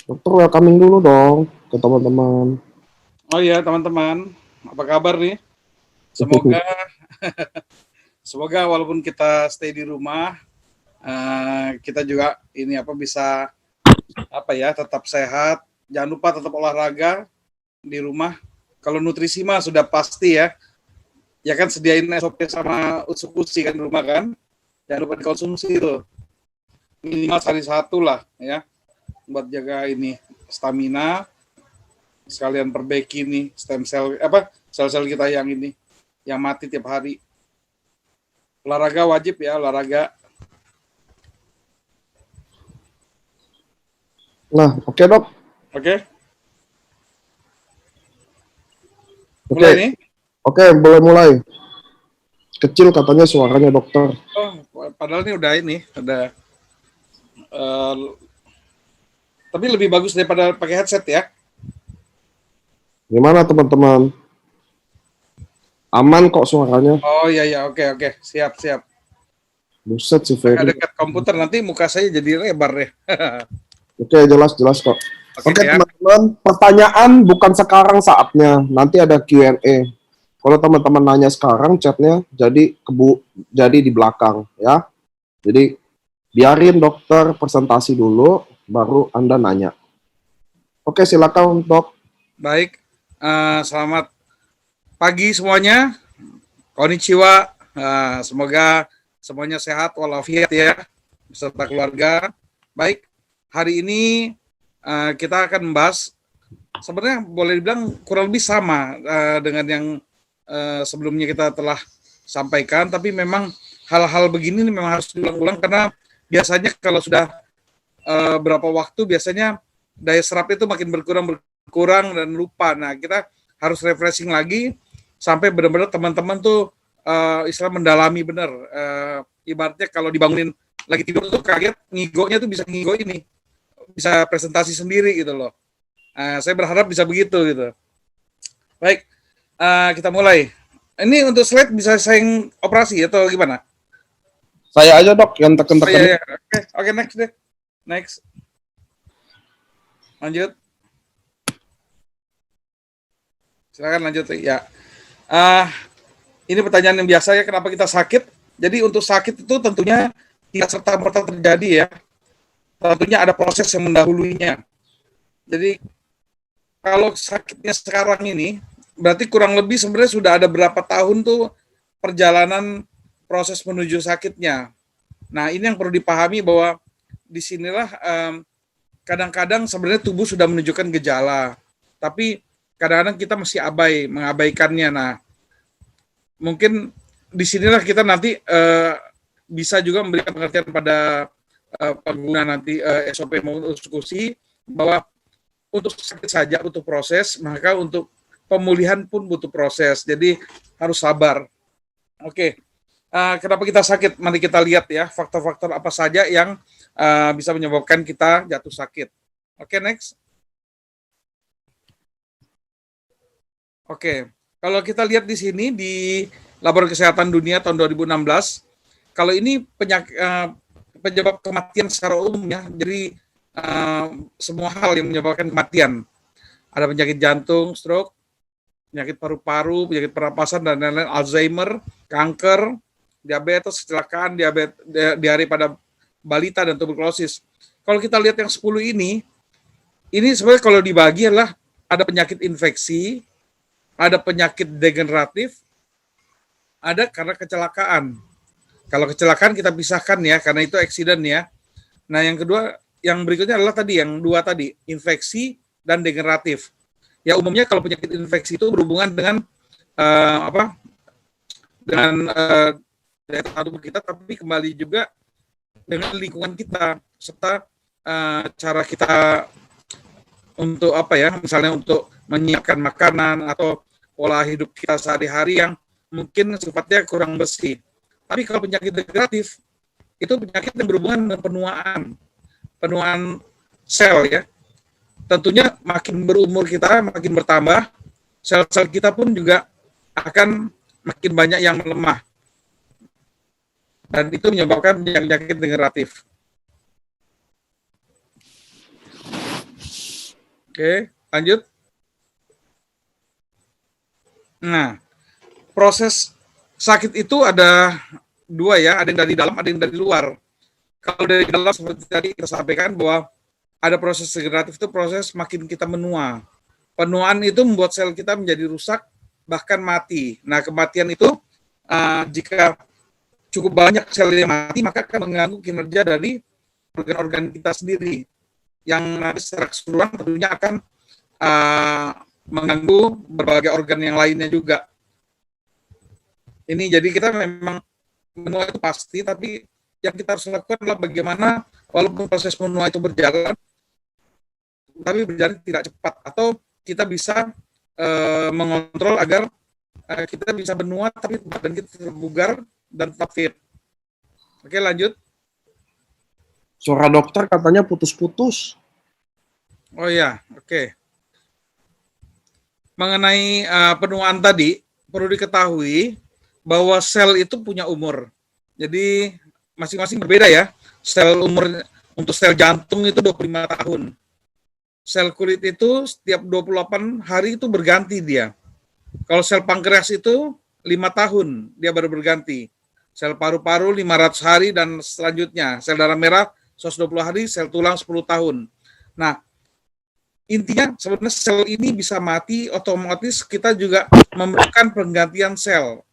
Dokter welcoming dulu dong ke teman-teman. Oh iya teman-teman, apa kabar nih? Semoga semoga walaupun kita stay di rumah, kita juga ini bisa tetap sehat. Jangan lupa tetap olahraga di rumah. Kalau nutrisi mah sudah pasti ya. Ya kan sediain SOP sama usukusi kan di rumah kan. Jangan lupa dikonsumsi itu. Minimal sehari satu lah ya. Buat jaga ini stamina, sekalian perbaiki nih sel-sel kita yang mati tiap hari. Olahraga wajib ya, olahraga. Nah, oke dok. Oke. Oke. Mulai nih. Oke, boleh mulai. Kecil katanya suaranya dokter. Oh, padahal ini udah tapi lebih bagus daripada pakai headset ya. Gimana teman-teman? Aman kok suaranya. Oh iya, oke. Siap. Buset sih Ferry. Dekat komputer nanti muka saya jadi lebar ya. Oke, jelas kok. Oke ya. teman-teman, pertanyaan bukan sekarang saatnya. Nanti ada Q&A. Kalau teman-teman nanya sekarang, chatnya jadi di belakang ya. Jadi biarin dokter presentasi dulu, baru Anda nanya. Oke, silakan dok. Baik, selamat pagi semuanya. Konnichiwa. Semoga semuanya sehat walafiat ya, beserta keluarga. Baik, hari ini kita akan membahas, sebenarnya boleh dibilang kurang lebih sama dengan yang sebelumnya kita telah sampaikan, tapi memang hal-hal begini memang harus diulang-ulang karena biasanya kalau sudah berapa waktu biasanya daya serap itu makin berkurang dan lupa. Nah, kita harus refreshing lagi sampai benar-benar teman-teman tuh istilah mendalami benar. Ibaratnya kalau dibangunin lagi tidur tuh kaget, ngigonya tuh bisa ngigo ini, bisa presentasi sendiri gitu loh. Saya berharap bisa begitu gitu. Baik, kita mulai. Ini untuk slide bisa saya operasi atau gimana? Saya aja dok yang tekan-tekan. Iya. Oke, next deh. Next. Lanjut. Silakan lanjut ya. Ini pertanyaan yang biasa ya, kenapa kita sakit? Jadi untuk sakit itu tentunya tidak serta-merta terjadi ya. Tentunya ada proses yang mendahulunya. Jadi kalau sakitnya sekarang ini, berarti kurang lebih sebenarnya sudah ada berapa tahun tuh perjalanan proses menuju sakitnya. Nah, ini yang perlu dipahami bahwa disinilah kadang-kadang sebenarnya tubuh sudah menunjukkan gejala, tapi kadang-kadang kita masih mengabaikannya. Nah, mungkin disinilah kita nanti bisa juga memberikan pengertian pada pengguna nanti SOP maupun eksekusi bahwa untuk sakit saja butuh proses, maka untuk pemulihan pun butuh proses. Jadi harus sabar. Oke. Kenapa kita sakit? Mari kita lihat ya faktor-faktor apa saja yang bisa menyebabkan kita jatuh sakit. Oke, next. Oke, kalau kita lihat di sini di Laboratorium Kesehatan Dunia tahun 2016, kalau ini penyebab kematian secara umum ya, jadi semua hal yang menyebabkan kematian. Ada penyakit jantung, stroke, penyakit paru-paru, penyakit pernapasan dan lain-lain, Alzheimer, kanker, diabetes, kecelakaan, diare pada balita dan tuberkulosis. Kalau kita lihat yang 10 ini sebenarnya kalau dibagi adalah ada penyakit infeksi, ada penyakit degeneratif, ada karena kecelakaan. Kalau kecelakaan kita pisahkan ya, karena itu accident ya. Nah, yang kedua, yang berikutnya adalah yang dua tadi, infeksi dan degeneratif. Ya umumnya kalau penyakit infeksi itu berhubungan dengan daya tahan tubuh kita, tapi kembali juga dengan lingkungan kita serta cara kita untuk misalnya untuk menyiapkan makanan atau pola hidup kita sehari-hari yang mungkin sifatnya kurang bersih. Tapi kalau penyakit degeneratif itu penyakit yang berhubungan dengan penuaan sel ya. Tentunya makin berumur kita makin bertambah, sel-sel kita pun juga akan makin banyak yang melemah. Dan itu menyebabkan penyakit degeneratif. Oke, lanjut. Nah, proses sakit itu ada dua ya, ada yang dari dalam, ada yang dari luar. Kalau dari dalam seperti tadi kita sampaikan bahwa ada proses degeneratif itu proses makin kita menua. Penuaan itu membuat sel kita menjadi rusak, bahkan mati. Nah, kematian itu jika cukup banyak sel yang mati, maka akan mengganggu kinerja dari organ-organ kita sendiri, yang nanti secara keseluruhan tentunya akan mengganggu berbagai organ yang lainnya juga. Ini jadi kita memang menua itu pasti, tapi yang kita harus lakukan adalah bagaimana walaupun proses menua itu berjalan, tapi berjalan tidak cepat, atau kita bisa mengontrol agar kita bisa menua tapi badan kita tetap bugar dan tetap fit. Oke, lanjut. Suara dokter katanya putus-putus. Oh ya, oke. Mengenai penuaan tadi, perlu diketahui bahwa sel itu punya umur. Jadi masing-masing berbeda ya. Sel umur untuk sel jantung itu 25 tahun. Sel kulit itu setiap 28 hari itu berganti dia. Kalau sel pankreas itu 5 tahun dia baru berganti. Sel paru-paru 500 hari dan selanjutnya. Sel darah merah 120 hari, sel tulang 10 tahun. Nah, intinya sebenarnya sel ini bisa mati, otomatis kita juga memerlukan penggantian sel.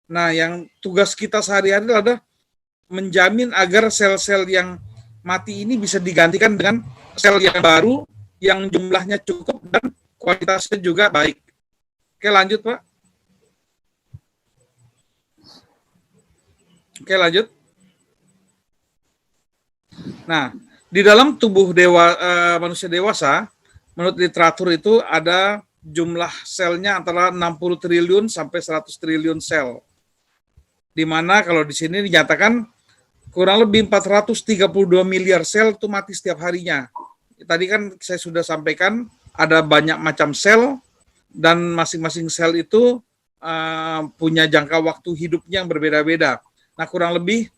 Nah, yang tugas kita sehari-hari adalah menjamin agar sel-sel yang mati ini bisa digantikan dengan sel yang baru, yang jumlahnya cukup dan kualitasnya juga baik. Oke, lanjut Pak. Oke, lanjut. Nah, di dalam tubuh manusia dewasa, menurut literatur itu ada jumlah selnya antara 60 triliun sampai 100 triliun sel. Di mana kalau di sini dinyatakan kurang lebih 432 miliar sel itu mati setiap harinya. Tadi kan saya sudah sampaikan ada banyak macam sel dan masing-masing sel itu punya jangka waktu hidupnya yang berbeda-beda. Nah, kurang lebih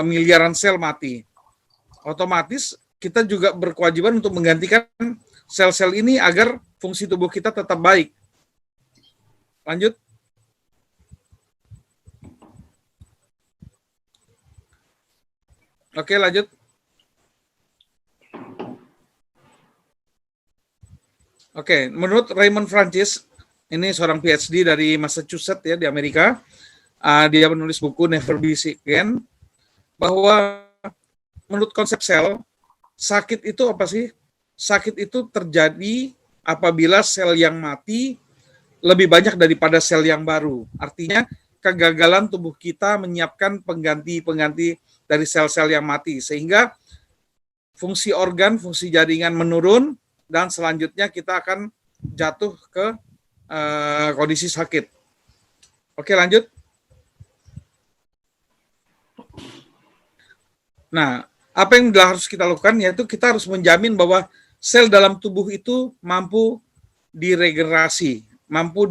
miliaran sel mati. Otomatis kita juga berkewajiban untuk menggantikan sel-sel ini agar fungsi tubuh kita tetap baik. Lanjut. Oke, lanjut. Oke, menurut Raymond Francis, ini seorang PhD dari Massachusetts ya di Amerika, dia menulis buku Never Be Sick Again, bahwa menurut konsep sel, sakit itu apa sih? Sakit itu terjadi apabila sel yang mati lebih banyak daripada sel yang baru. Artinya kegagalan tubuh kita menyiapkan pengganti-pengganti dari sel-sel yang mati, sehingga fungsi organ, fungsi jaringan menurun, dan selanjutnya kita akan jatuh ke kondisi sakit. Oke, lanjut. Nah, apa yang harus kita lakukan, yaitu kita harus menjamin bahwa sel dalam tubuh itu mampu diregenerasi, mampu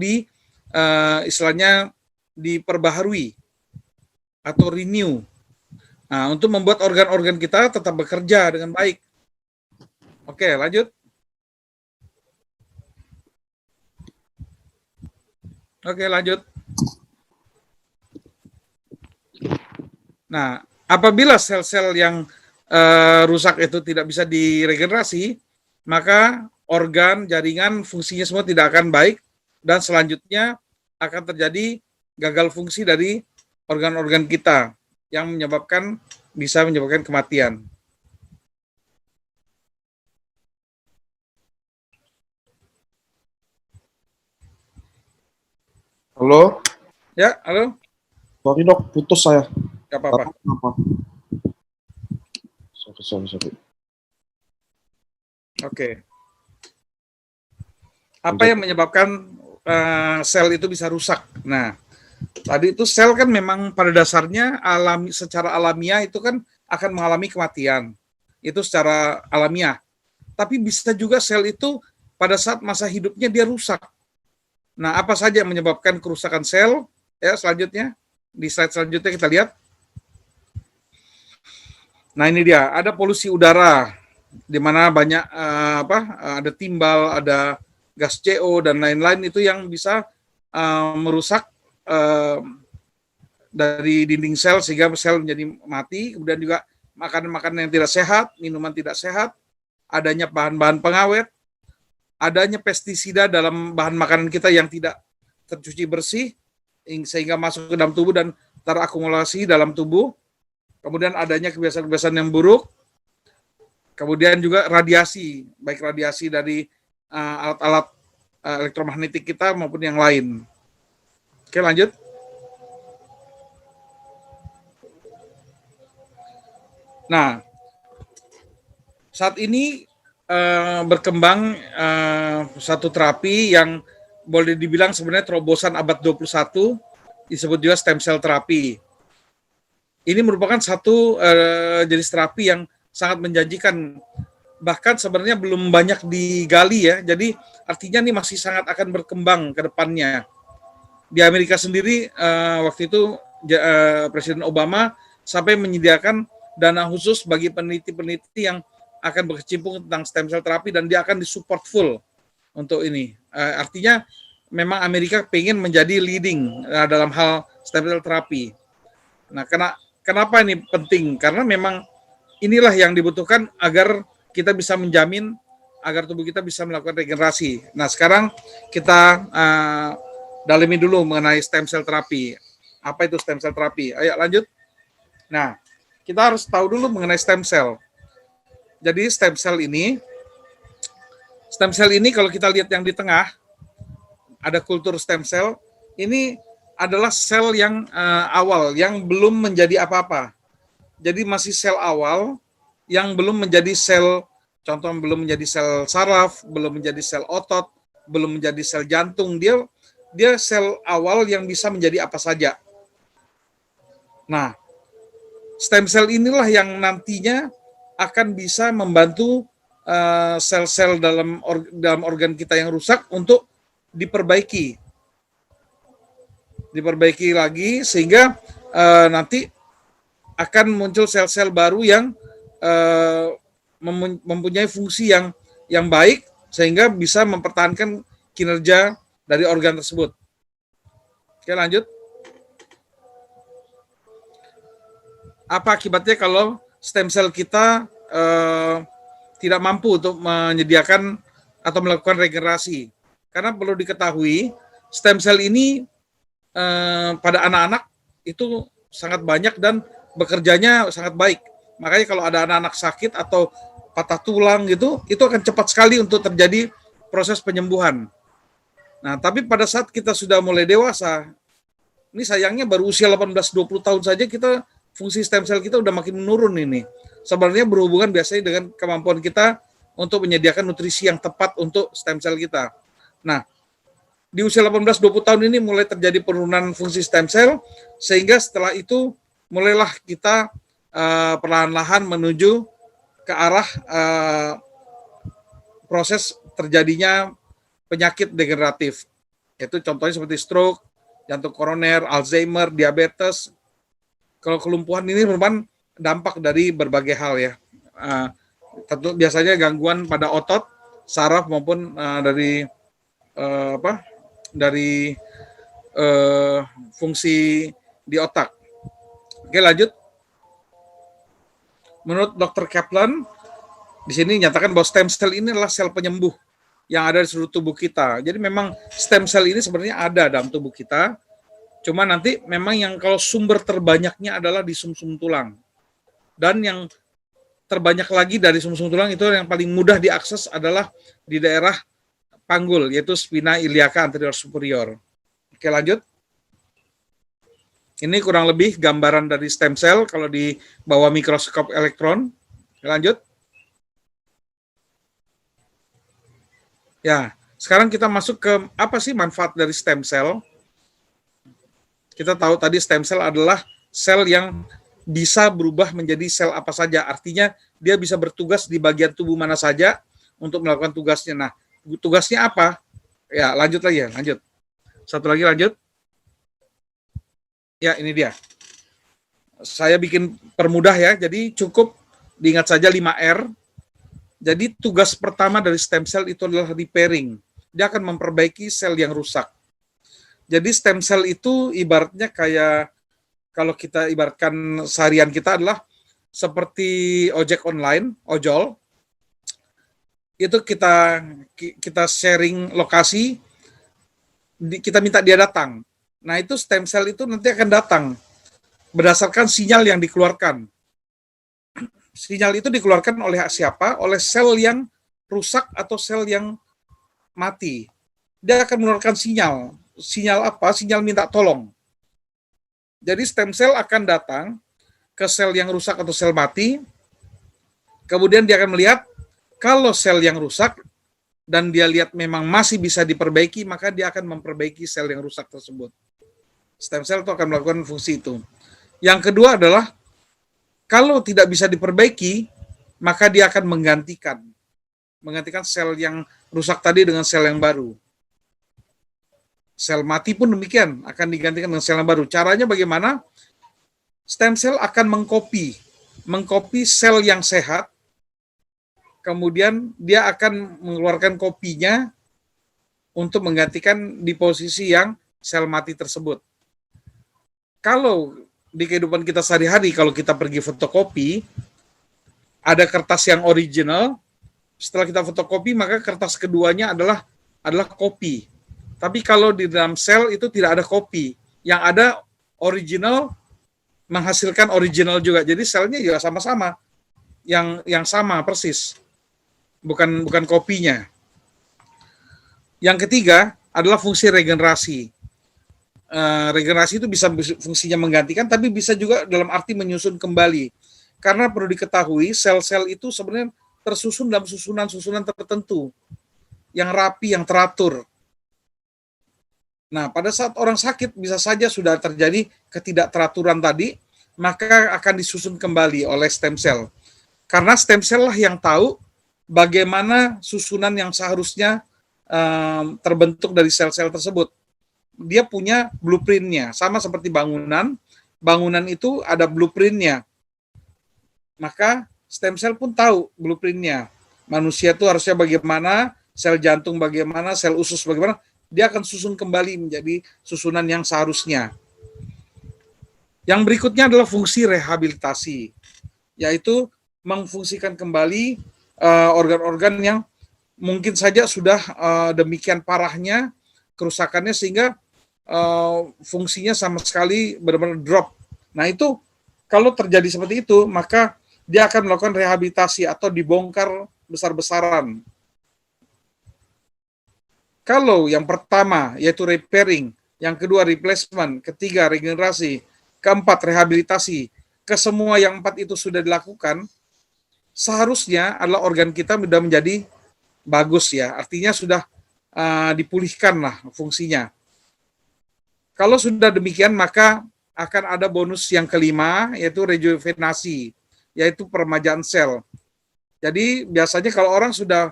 istilahnya diperbaharui atau renew. Nah, untuk membuat organ-organ kita tetap bekerja dengan baik. Oke, lanjut. Oke, lanjut. Nah, apabila sel-sel yang rusak itu tidak bisa diregenerasi, maka organ, jaringan, fungsinya semua tidak akan baik, dan selanjutnya akan terjadi gagal fungsi dari organ-organ kita yang bisa menyebabkan kematian. Halo? Ya, halo? Sorry dok, putus saya. Gak apa-apa. Sorry. Oke. Apa yang menyebabkan sel itu bisa rusak? Nah, tadi itu sel kan memang pada dasarnya secara alamiah itu kan akan mengalami kematian. Itu secara alamiah. Tapi bisa juga sel itu pada saat masa hidupnya dia rusak. Nah, apa saja yang menyebabkan kerusakan sel? Ya, selanjutnya, di slide selanjutnya kita lihat. Nah, ini dia, ada polusi udara. di mana banyak ada timbal, ada gas CO dan lain-lain itu yang bisa merusak dari dinding sel sehingga sel menjadi mati. Kemudian juga makanan-makanan yang tidak sehat, minuman tidak sehat, adanya bahan-bahan pengawet, adanya pestisida dalam bahan makanan kita yang tidak tercuci bersih sehingga masuk ke dalam tubuh dan terakumulasi dalam tubuh. Kemudian adanya kebiasaan-kebiasaan yang buruk. Kemudian juga radiasi, baik radiasi dari alat-alat elektromagnetik kita maupun yang lain. Oke, lanjut. Nah, saat ini berkembang satu terapi yang boleh dibilang sebenarnya terobosan abad 21, disebut juga stem cell terapi. Ini merupakan satu jenis terapi yang sangat menjanjikan, bahkan sebenarnya belum banyak digali ya, jadi artinya ini masih sangat akan berkembang ke depannya. Di Amerika sendiri waktu itu Presiden Obama sampai menyediakan dana khusus bagi peneliti-peneliti yang akan berkecimpung tentang stem cell terapi dan dia akan disupport full untuk ini. Artinya memang Amerika pengen menjadi leading dalam hal stem cell terapi. Nah, kenapa ini penting? Karena memang inilah yang dibutuhkan agar kita bisa menjamin agar tubuh kita bisa melakukan regenerasi. Nah, sekarang kita dalami dulu mengenai stem cell terapi. Apa itu stem cell terapi? Ayo lanjut. Nah, kita harus tahu dulu mengenai stem cell. Jadi stem cell ini kalau kita lihat yang di tengah, ada kultur stem cell, ini adalah sel yang awal, yang belum menjadi apa-apa. Jadi masih sel awal yang belum menjadi sel, contoh belum menjadi sel saraf, belum menjadi sel otot, belum menjadi sel jantung. Dia sel awal yang bisa menjadi apa saja. Nah, stem cell inilah yang nantinya akan bisa membantu sel-sel dalam organ kita yang rusak untuk diperbaiki lagi sehingga nanti akan muncul sel-sel baru yang mempunyai fungsi yang baik sehingga bisa mempertahankan kinerja dari organ tersebut. Oke, lanjut. Apa akibatnya kalau stem cell kita tidak mampu untuk menyediakan atau melakukan regenerasi? Karena perlu diketahui, stem cell ini pada anak-anak itu sangat banyak dan bekerjanya sangat baik. Makanya kalau ada anak-anak sakit atau patah tulang gitu, itu akan cepat sekali untuk terjadi proses penyembuhan. Nah, tapi pada saat kita sudah mulai dewasa, ini sayangnya baru usia 18-20 tahun saja kita fungsi stem cell kita udah makin menurun ini. Sebenarnya berhubungan biasanya dengan kemampuan kita untuk menyediakan nutrisi yang tepat untuk stem cell kita. Nah, di usia 18-20 tahun ini mulai terjadi penurunan fungsi stem cell, sehingga setelah itu mulailah kita perlahan-lahan menuju ke arah proses terjadinya penyakit degeneratif. Yaitu contohnya seperti stroke, jantung koroner, Alzheimer, diabetes. Kalau kelumpuhan ini merupakan dampak dari berbagai hal ya. Tentu biasanya gangguan pada otot, saraf maupun dari fungsi di otak. Oke, lanjut. Menurut Dr. Kaplan, di sini nyatakan bahwa stem cell ini adalah sel penyembuh yang ada di seluruh tubuh kita. Jadi memang stem cell ini sebenarnya ada dalam tubuh kita. Cuma nanti memang yang kalau sumber terbanyaknya adalah di sumsum tulang. Dan yang terbanyak lagi dari sumsum tulang itu yang paling mudah diakses adalah di daerah panggul, yaitu spina iliaca anterior superior. Oke, lanjut. Ini kurang lebih gambaran dari stem cell kalau di bawah mikroskop elektron. Lanjut. Ya, sekarang kita masuk ke apa sih manfaat dari stem cell? Kita tahu tadi stem cell adalah sel yang bisa berubah menjadi sel apa saja. Artinya dia bisa bertugas di bagian tubuh mana saja untuk melakukan tugasnya. Nah, tugasnya apa? Ya, lanjut lagi ya, lanjut. Satu lagi lanjut. Ya, ini dia. Saya bikin permudah ya, jadi cukup diingat saja 5R. Jadi tugas pertama dari stem cell itu adalah repairing. Dia akan memperbaiki sel yang rusak. Jadi stem cell itu ibaratnya kayak, kalau kita ibaratkan seharian kita adalah seperti ojek online, ojol. Itu kita sharing lokasi, kita minta dia datang. Nah, itu stem cell itu nanti akan datang berdasarkan sinyal yang dikeluarkan. Sinyal itu dikeluarkan oleh siapa? Oleh sel yang rusak atau sel yang mati. Dia akan mengeluarkan sinyal. Sinyal apa? Sinyal minta tolong. Jadi stem cell akan datang ke sel yang rusak atau sel mati, kemudian dia akan melihat kalau sel yang rusak dan dia lihat memang masih bisa diperbaiki, maka dia akan memperbaiki sel yang rusak tersebut. Stem cell itu akan melakukan fungsi itu. Yang kedua adalah kalau tidak bisa diperbaiki, maka dia akan menggantikan sel yang rusak tadi dengan sel yang baru. Sel mati pun demikian, akan digantikan dengan sel yang baru. Caranya bagaimana? Stem cell akan mengkopi sel yang sehat, kemudian dia akan mengeluarkan kopinya untuk menggantikan di posisi yang sel mati tersebut. Kalau di kehidupan kita sehari-hari, kalau kita pergi fotokopi, ada kertas yang original, setelah kita fotokopi, maka kertas keduanya adalah kopi. Tapi kalau di dalam sel itu tidak ada kopi, yang ada original menghasilkan original juga. Jadi selnya juga sama-sama, yang sama persis, bukan kopinya. Yang ketiga adalah fungsi regenerasi. Regenerasi itu bisa fungsinya menggantikan, tapi bisa juga dalam arti menyusun kembali. Karena perlu diketahui, sel-sel itu sebenarnya tersusun dalam susunan-susunan tertentu, yang rapi, yang teratur. Nah, pada saat orang sakit bisa saja sudah terjadi ketidakteraturan tadi, maka akan disusun kembali oleh stem cell. Karena stem cell lah yang tahu bagaimana susunan yang seharusnya terbentuk dari sel-sel tersebut. Dia punya blueprint-nya, sama seperti bangunan. Bangunan itu ada blueprint-nya. Maka stem cell pun tahu blueprint-nya. Manusia itu harusnya bagaimana, sel jantung bagaimana, sel usus bagaimana. Dia akan susun kembali menjadi susunan yang seharusnya. Yang berikutnya adalah fungsi rehabilitasi, yaitu memfungsikan kembali organ-organ yang mungkin saja sudah demikian parahnya kerusakannya sehingga fungsinya sama sekali benar-benar drop. Nah, itu kalau terjadi seperti itu, maka dia akan melakukan rehabilitasi atau dibongkar besar-besaran. Kalau yang pertama yaitu repairing, yang kedua replacement, ketiga regenerasi, keempat rehabilitasi, kesemua yang empat itu sudah dilakukan, seharusnya adalah organ kita sudah menjadi bagus ya, artinya sudah dipulihkan lah fungsinya. Kalau sudah demikian, maka akan ada bonus yang kelima, yaitu rejuvenasi, yaitu peremajaan sel. Jadi biasanya kalau orang sudah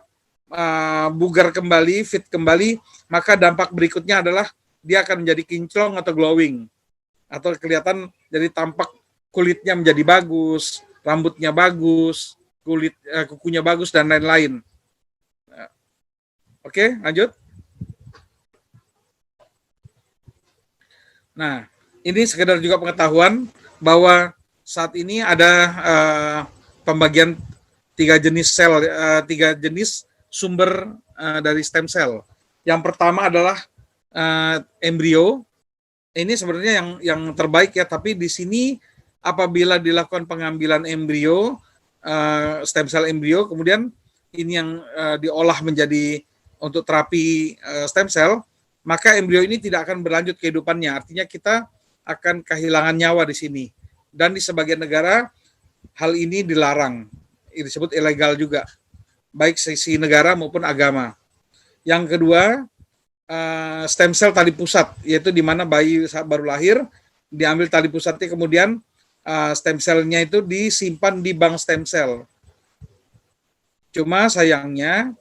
bugar kembali, fit kembali, maka dampak berikutnya adalah dia akan menjadi kinclong atau glowing, atau kelihatan jadi tampak kulitnya menjadi bagus, rambutnya bagus, kukunya bagus, dan lain-lain. Oke, lanjut. Nah, ini sekedar juga pengetahuan bahwa saat ini ada pembagian 3 jenis sel, 3 jenis sumber dari stem cell. Yang pertama adalah embrio. Ini sebenarnya yang terbaik ya, tapi di sini apabila dilakukan pengambilan embrio, stem cell embrio, kemudian ini yang diolah menjadi untuk terapi stem cell, maka embrio ini tidak akan berlanjut kehidupannya. Artinya kita akan kehilangan nyawa di sini. Dan di sebagian negara hal ini dilarang, disebut ilegal juga, baik sisi negara maupun agama. Yang kedua, stem cell tali pusat, yaitu di mana bayi saat baru lahir diambil tali pusatnya, kemudian stem cell-nya itu disimpan di bank stem cell. Cuma sayangnya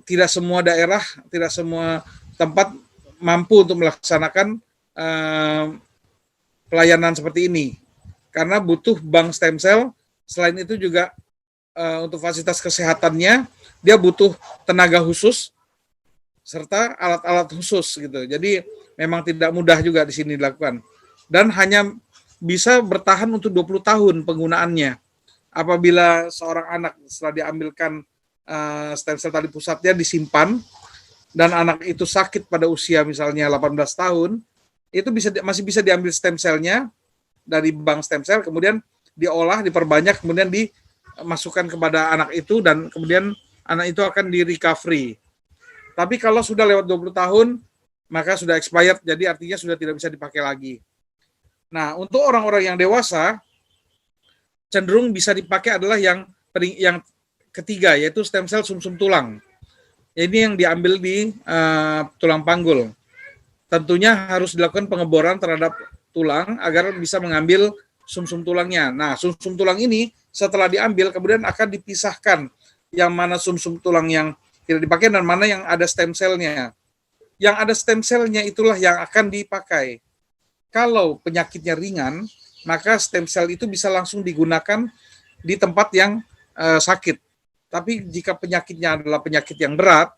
tidak semua daerah, tidak semua tempat mampu untuk melaksanakan pelayanan seperti ini, karena butuh bank stem cell. Selain itu juga untuk fasilitas kesehatannya dia butuh tenaga khusus serta alat-alat khusus gitu. Jadi memang tidak mudah juga di sini dilakukan. Dan hanya bisa bertahan untuk 20 tahun penggunaannya. Apabila seorang anak setelah diambilkan stem cell tali pusatnya disimpan dan anak itu sakit pada usia misalnya 18 tahun, itu masih bisa diambil stem cell-nya dari bank stem cell, kemudian diolah, diperbanyak, kemudian dimasukkan kepada anak itu dan kemudian anak itu akan di recovery. Tapi kalau sudah lewat 20 tahun, maka sudah expired, jadi artinya sudah tidak bisa dipakai lagi. Nah, untuk orang-orang yang dewasa, cenderung bisa dipakai adalah yang ketiga, yaitu stem cell sumsum tulang. Ini yang diambil di tulang panggul. Tentunya harus dilakukan pengeboran terhadap tulang agar bisa mengambil sumsum tulangnya. Nah, sumsum tulang ini setelah diambil kemudian akan dipisahkan yang mana sumsum tulang yang tidak dipakai dan mana yang ada stem cell-nya. Yang ada stem cell-nya itulah yang akan dipakai. Kalau penyakitnya ringan, maka stem cell itu bisa langsung digunakan di tempat yang sakit. Tapi jika penyakitnya adalah penyakit yang berat,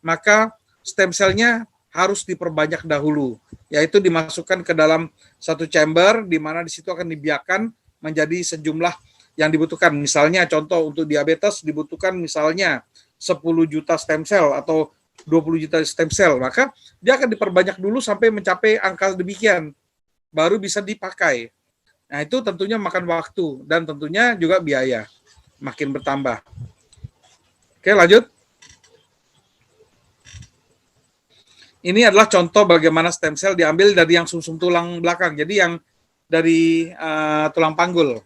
maka stem cell-nya harus diperbanyak dahulu, yaitu dimasukkan ke dalam satu chamber, di mana di situ akan dibiarkan menjadi sejumlah yang dibutuhkan. Misalnya contoh untuk diabetes dibutuhkan misalnya 10 juta stem cell atau 20 juta stem cell, maka dia akan diperbanyak dulu sampai mencapai angka demikian, baru bisa dipakai. Nah, itu tentunya makan waktu dan tentunya juga biaya makin bertambah. Oke, lanjut. Ini adalah contoh bagaimana stem cell diambil dari yang sumsum tulang belakang, jadi yang dari tulang panggul.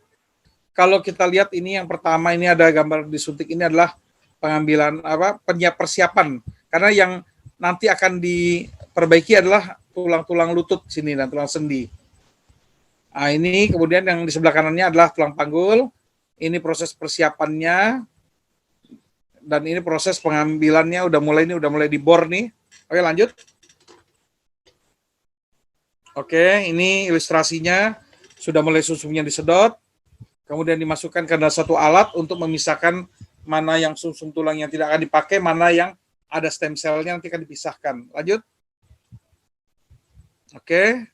Kalau kita lihat ini yang pertama, ini ada gambar disuntik, ini adalah pengambilan persiapan, karena yang nanti akan diperbaiki adalah tulang-tulang lutut sini dan tulang sendi. Nah, ini kemudian yang di sebelah kanannya adalah tulang panggul. Ini proses persiapannya dan ini proses pengambilannya udah mulai dibor nih. Oke, lanjut. Oke, ini ilustrasinya sudah mulai sumsumnya disedot, kemudian dimasukkan ke dalam satu alat untuk memisahkan mana yang sumsum tulang yang tidak akan dipakai, mana yang ada stem cell-nya nanti akan dipisahkan. Lanjut. Oke,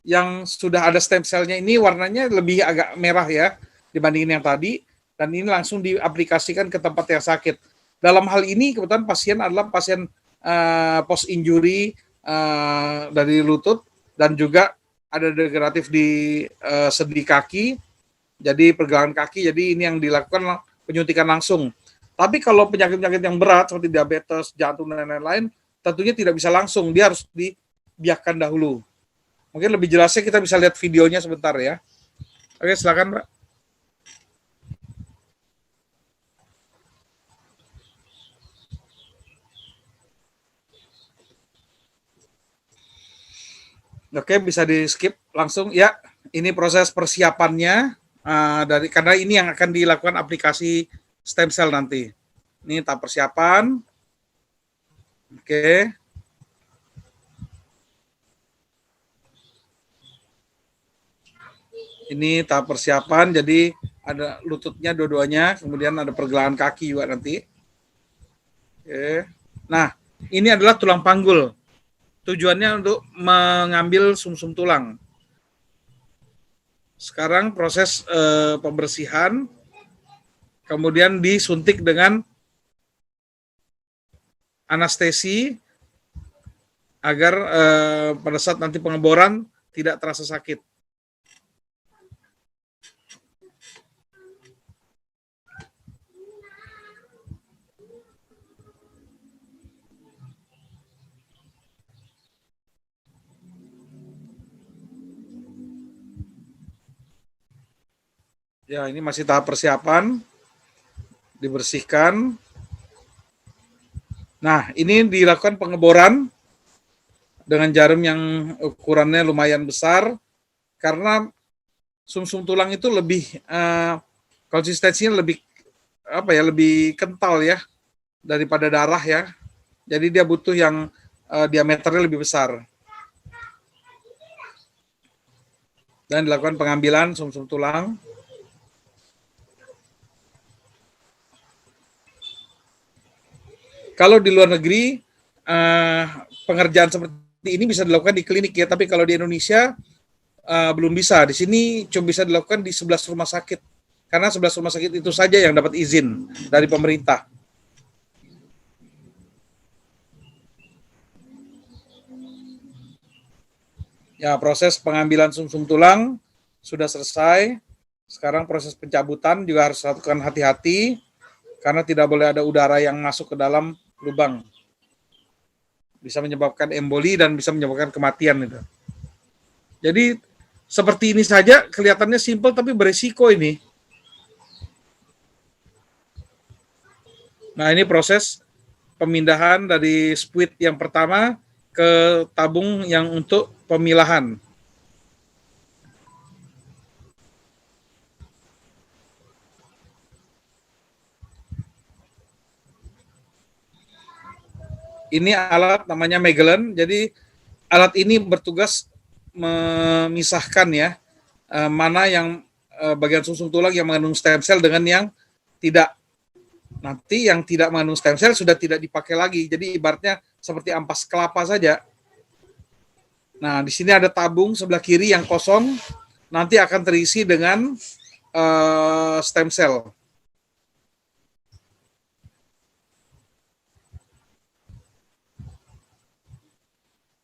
yang sudah ada stem cell-nya ini warnanya lebih agak merah ya dibandingin yang tadi, dan ini langsung diaplikasikan ke tempat yang sakit. Dalam hal ini kebetulan pasien adalah pasien post injury dari lutut dan juga ada degeneratif di sendi kaki, jadi pergelangan kaki, jadi ini yang dilakukan penyuntikan langsung. Tapi kalau penyakit-penyakit yang berat seperti diabetes, jantung dan lain-lain, tentunya tidak bisa langsung, dia harus dibiarkan dahulu. Mungkin lebih jelasnya kita bisa lihat videonya sebentar ya. Oke, silakan, Mbak. Oke, bisa di skip langsung ya. Ini proses persiapannya karena ini yang akan dilakukan aplikasi stem cell nanti. Ini tahap persiapan. Oke. Ini tahap persiapan, jadi ada lututnya dua-duanya, kemudian ada pergelangan kaki juga nanti. Oke. Nah, ini adalah tulang panggul. Tujuannya untuk mengambil sumsum tulang. Sekarang proses pembersihan, kemudian disuntik dengan anestesi agar pada saat nanti pengeboran tidak terasa sakit. Ya, ini masih tahap persiapan, dibersihkan. Nah, ini dilakukan pengeboran dengan jarum yang ukurannya lumayan besar, karena sumsum tulang itu lebih konsistensinya lebih kental ya daripada darah ya. Jadi dia butuh yang diameternya lebih besar. Dan dilakukan pengambilan sumsum tulang. Kalau di luar negeri pengerjaan seperti ini bisa dilakukan di klinik ya, tapi kalau di Indonesia belum bisa. Di sini cuma bisa dilakukan di 11 rumah sakit. Karena 11 rumah sakit itu saja yang dapat izin dari pemerintah. Ya, proses pengambilan sumsum tulang sudah selesai. Sekarang proses pencabutan juga harus dilakukan hati-hati karena tidak boleh ada udara yang masuk ke dalam lubang. Bisa menyebabkan emboli dan bisa menyebabkan kematian itu. Jadi seperti ini saja kelihatannya simpel tapi beresiko ini. Nah, ini proses pemindahan dari spuit yang pertama ke tabung yang untuk pemilahan. Ini alat namanya Magellan. Jadi alat ini bertugas memisahkan ya mana yang bagian sumsum tulang yang mengandung stem cell dengan yang tidak. Nanti yang tidak mengandung stem cell sudah tidak dipakai lagi. Jadi ibaratnya seperti ampas kelapa saja. Nah, di sini ada tabung sebelah kiri yang kosong, nanti akan terisi dengan stem cell.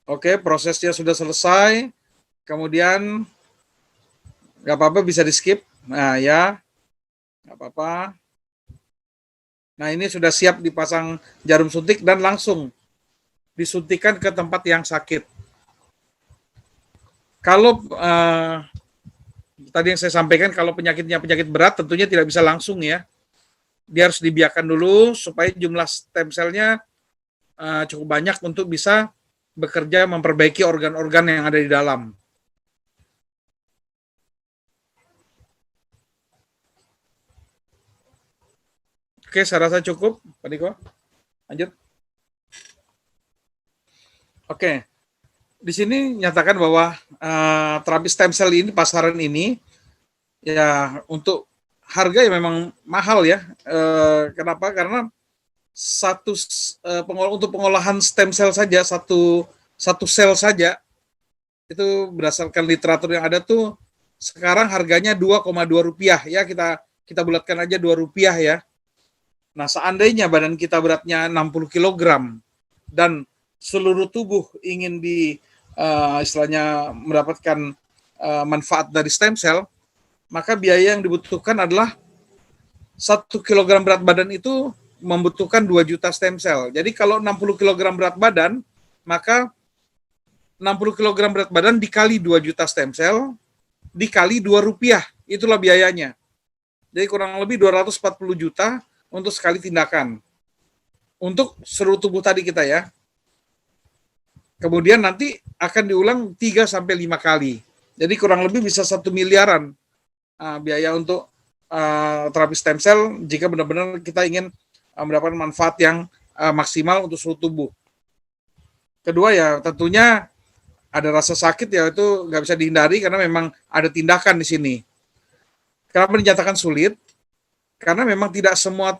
Oke, prosesnya sudah selesai. Kemudian nggak apa-apa bisa di skip. Nah ya, nggak apa-apa. Nah, ini sudah siap dipasang jarum suntik dan langsung disuntikan ke tempat yang sakit. Kalau tadi yang saya sampaikan, kalau penyakitnya penyakit berat, tentunya tidak bisa langsung ya. Dia harus dibiarkan dulu supaya jumlah stem cell-nya cukup banyak untuk bisa bekerja memperbaiki organ-organ yang ada di dalam. Oke, saya rasa cukup, Pak Niko. Lanjut. Oke, di sini nyatakan bahwa terapi stem cell ini, pasaran ini, ya untuk harga ya memang mahal ya. Kenapa? Karena untuk pengolahan stem cell saja, satu sel saja, itu berdasarkan literatur yang ada tuh, sekarang harganya Rp2,2 ya, kita bulatkan aja Rp2 ya. Nah, seandainya badan kita beratnya 60 kg dan seluruh tubuh ingin istilahnya mendapatkan manfaat dari stem cell, maka biaya yang dibutuhkan adalah 1 kg berat badan itu membutuhkan 2 juta stem cell. Jadi kalau 60 kg berat badan, maka 60 kg berat badan dikali 2 juta stem cell, dikali Rp2, itulah biayanya. Jadi kurang lebih 240 juta untuk sekali tindakan. Untuk seluruh tubuh tadi kita ya. Kemudian nanti akan diulang 3-5 kali. Jadi kurang lebih bisa 1 miliaran biaya untuk terapi stem cell jika benar-benar kita ingin mendapatkan manfaat yang maksimal untuk seluruh tubuh. Kedua ya tentunya ada rasa sakit ya, itu nggak bisa dihindari karena memang ada tindakan di sini. Kenapa dinyatakan sulit? Karena memang tidak semua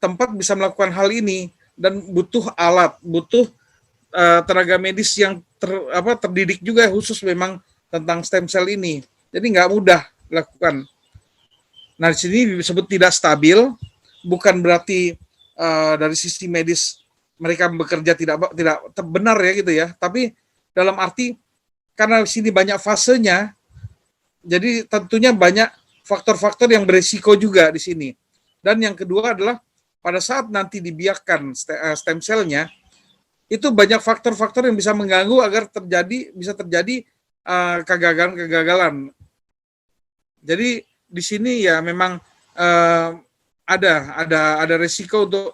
tempat bisa melakukan hal ini dan butuh alat, butuh tenaga medis yang terdidik juga khusus memang tentang stem cell ini. Jadi nggak mudah dilakukan. Nah, di sini disebut tidak stabil, bukan berarti dari sisi medis mereka bekerja tidak benar ya gitu ya, tapi dalam arti karena di sini banyak fasenya, jadi tentunya banyak faktor-faktor yang beresiko juga di sini. Dan yang kedua adalah pada saat nanti dibiarkan stem cell-nya, itu banyak faktor-faktor yang bisa mengganggu agar bisa terjadi kegagalan-kegagalan. Jadi di sini ya memang ada resiko untuk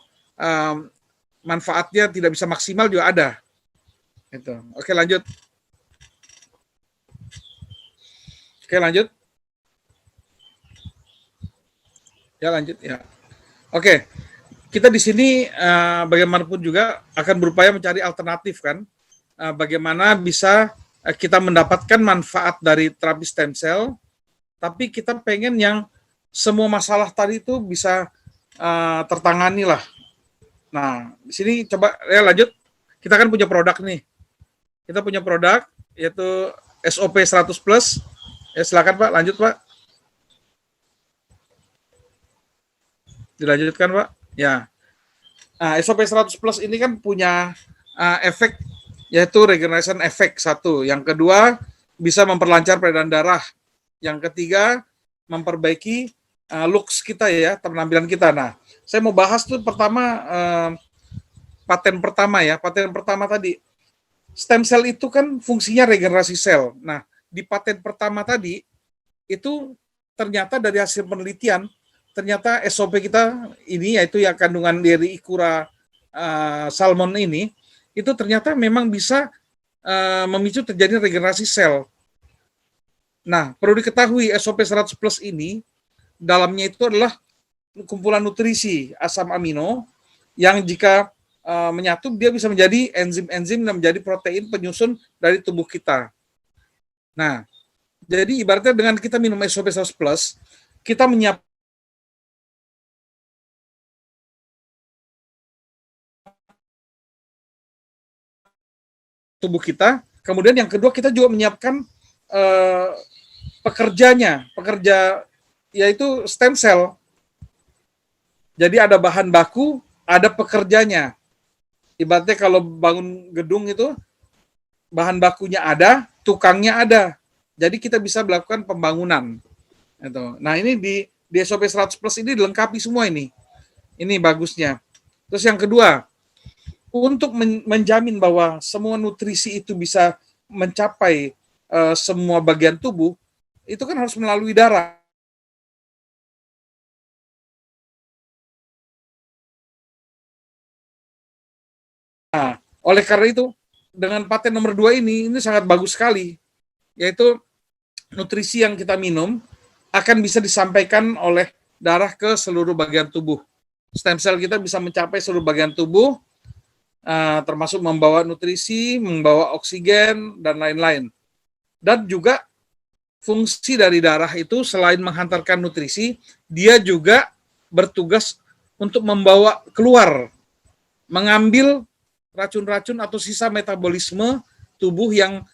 manfaatnya tidak bisa maksimal juga ada. Itu. Oke, lanjut. Ya, lanjut ya. Oke. Kita di sini bagaimanapun juga akan berupaya mencari alternatif kan. Bagaimana bisa kita mendapatkan manfaat dari terapi stem cell, tapi kita pengen yang semua masalah tadi itu bisa tertangani lah. Nah, di sini coba ya lanjut. Kita kan punya produk nih. Kita punya produk yaitu SOP 100 plus. Ya silakan Pak, lanjut Pak. Dilanjutkan Pak. Ya. Nah, SOP 100 plus ini kan punya efek yaitu regeneration efek satu. Yang kedua bisa memperlancar peredaran darah. Yang ketiga memperbaiki looks kita ya, penampilan kita. Nah, saya mau bahas tuh pertama paten pertama ya. Paten pertama tadi stem cell itu kan fungsinya regenerasi sel. Nah, di paten pertama tadi itu ternyata dari hasil penelitian ternyata SOP kita ini yaitu yang kandungan dari Ikura salmon ini itu ternyata memang bisa memicu terjadi regenerasi sel. Nah, perlu diketahui SOP 100 plus ini dalamnya itu adalah kumpulan nutrisi asam amino yang jika menyatu dia bisa menjadi enzim-enzim dan menjadi protein penyusun dari tubuh kita. Nah, jadi ibaratnya dengan kita minum SOP 100 plus, kita menyiapkan tubuh kita. Kemudian yang kedua kita juga menyiapkan pekerja yaitu stem cell. Jadi ada bahan baku, ada pekerjanya. Ibaratnya kalau bangun gedung itu bahan bakunya ada, tukangnya ada. Jadi kita bisa melakukan pembangunan. Nah ini di SOP 100 plus ini dilengkapi semua ini. Ini bagusnya. Terus yang kedua, untuk menjamin bahwa semua nutrisi itu bisa mencapai semua bagian tubuh, itu kan harus melalui darah. Nah, oleh karena itu, dengan paten nomor 2 ini sangat bagus sekali, yaitu nutrisi yang kita minum akan bisa disampaikan oleh darah ke seluruh bagian tubuh. Stem cell kita bisa mencapai seluruh bagian tubuh, termasuk membawa nutrisi, membawa oksigen, dan lain-lain. Dan juga fungsi dari darah itu selain menghantarkan nutrisi, dia juga bertugas untuk membawa keluar, mengambil racun-racun atau sisa metabolisme tubuh yang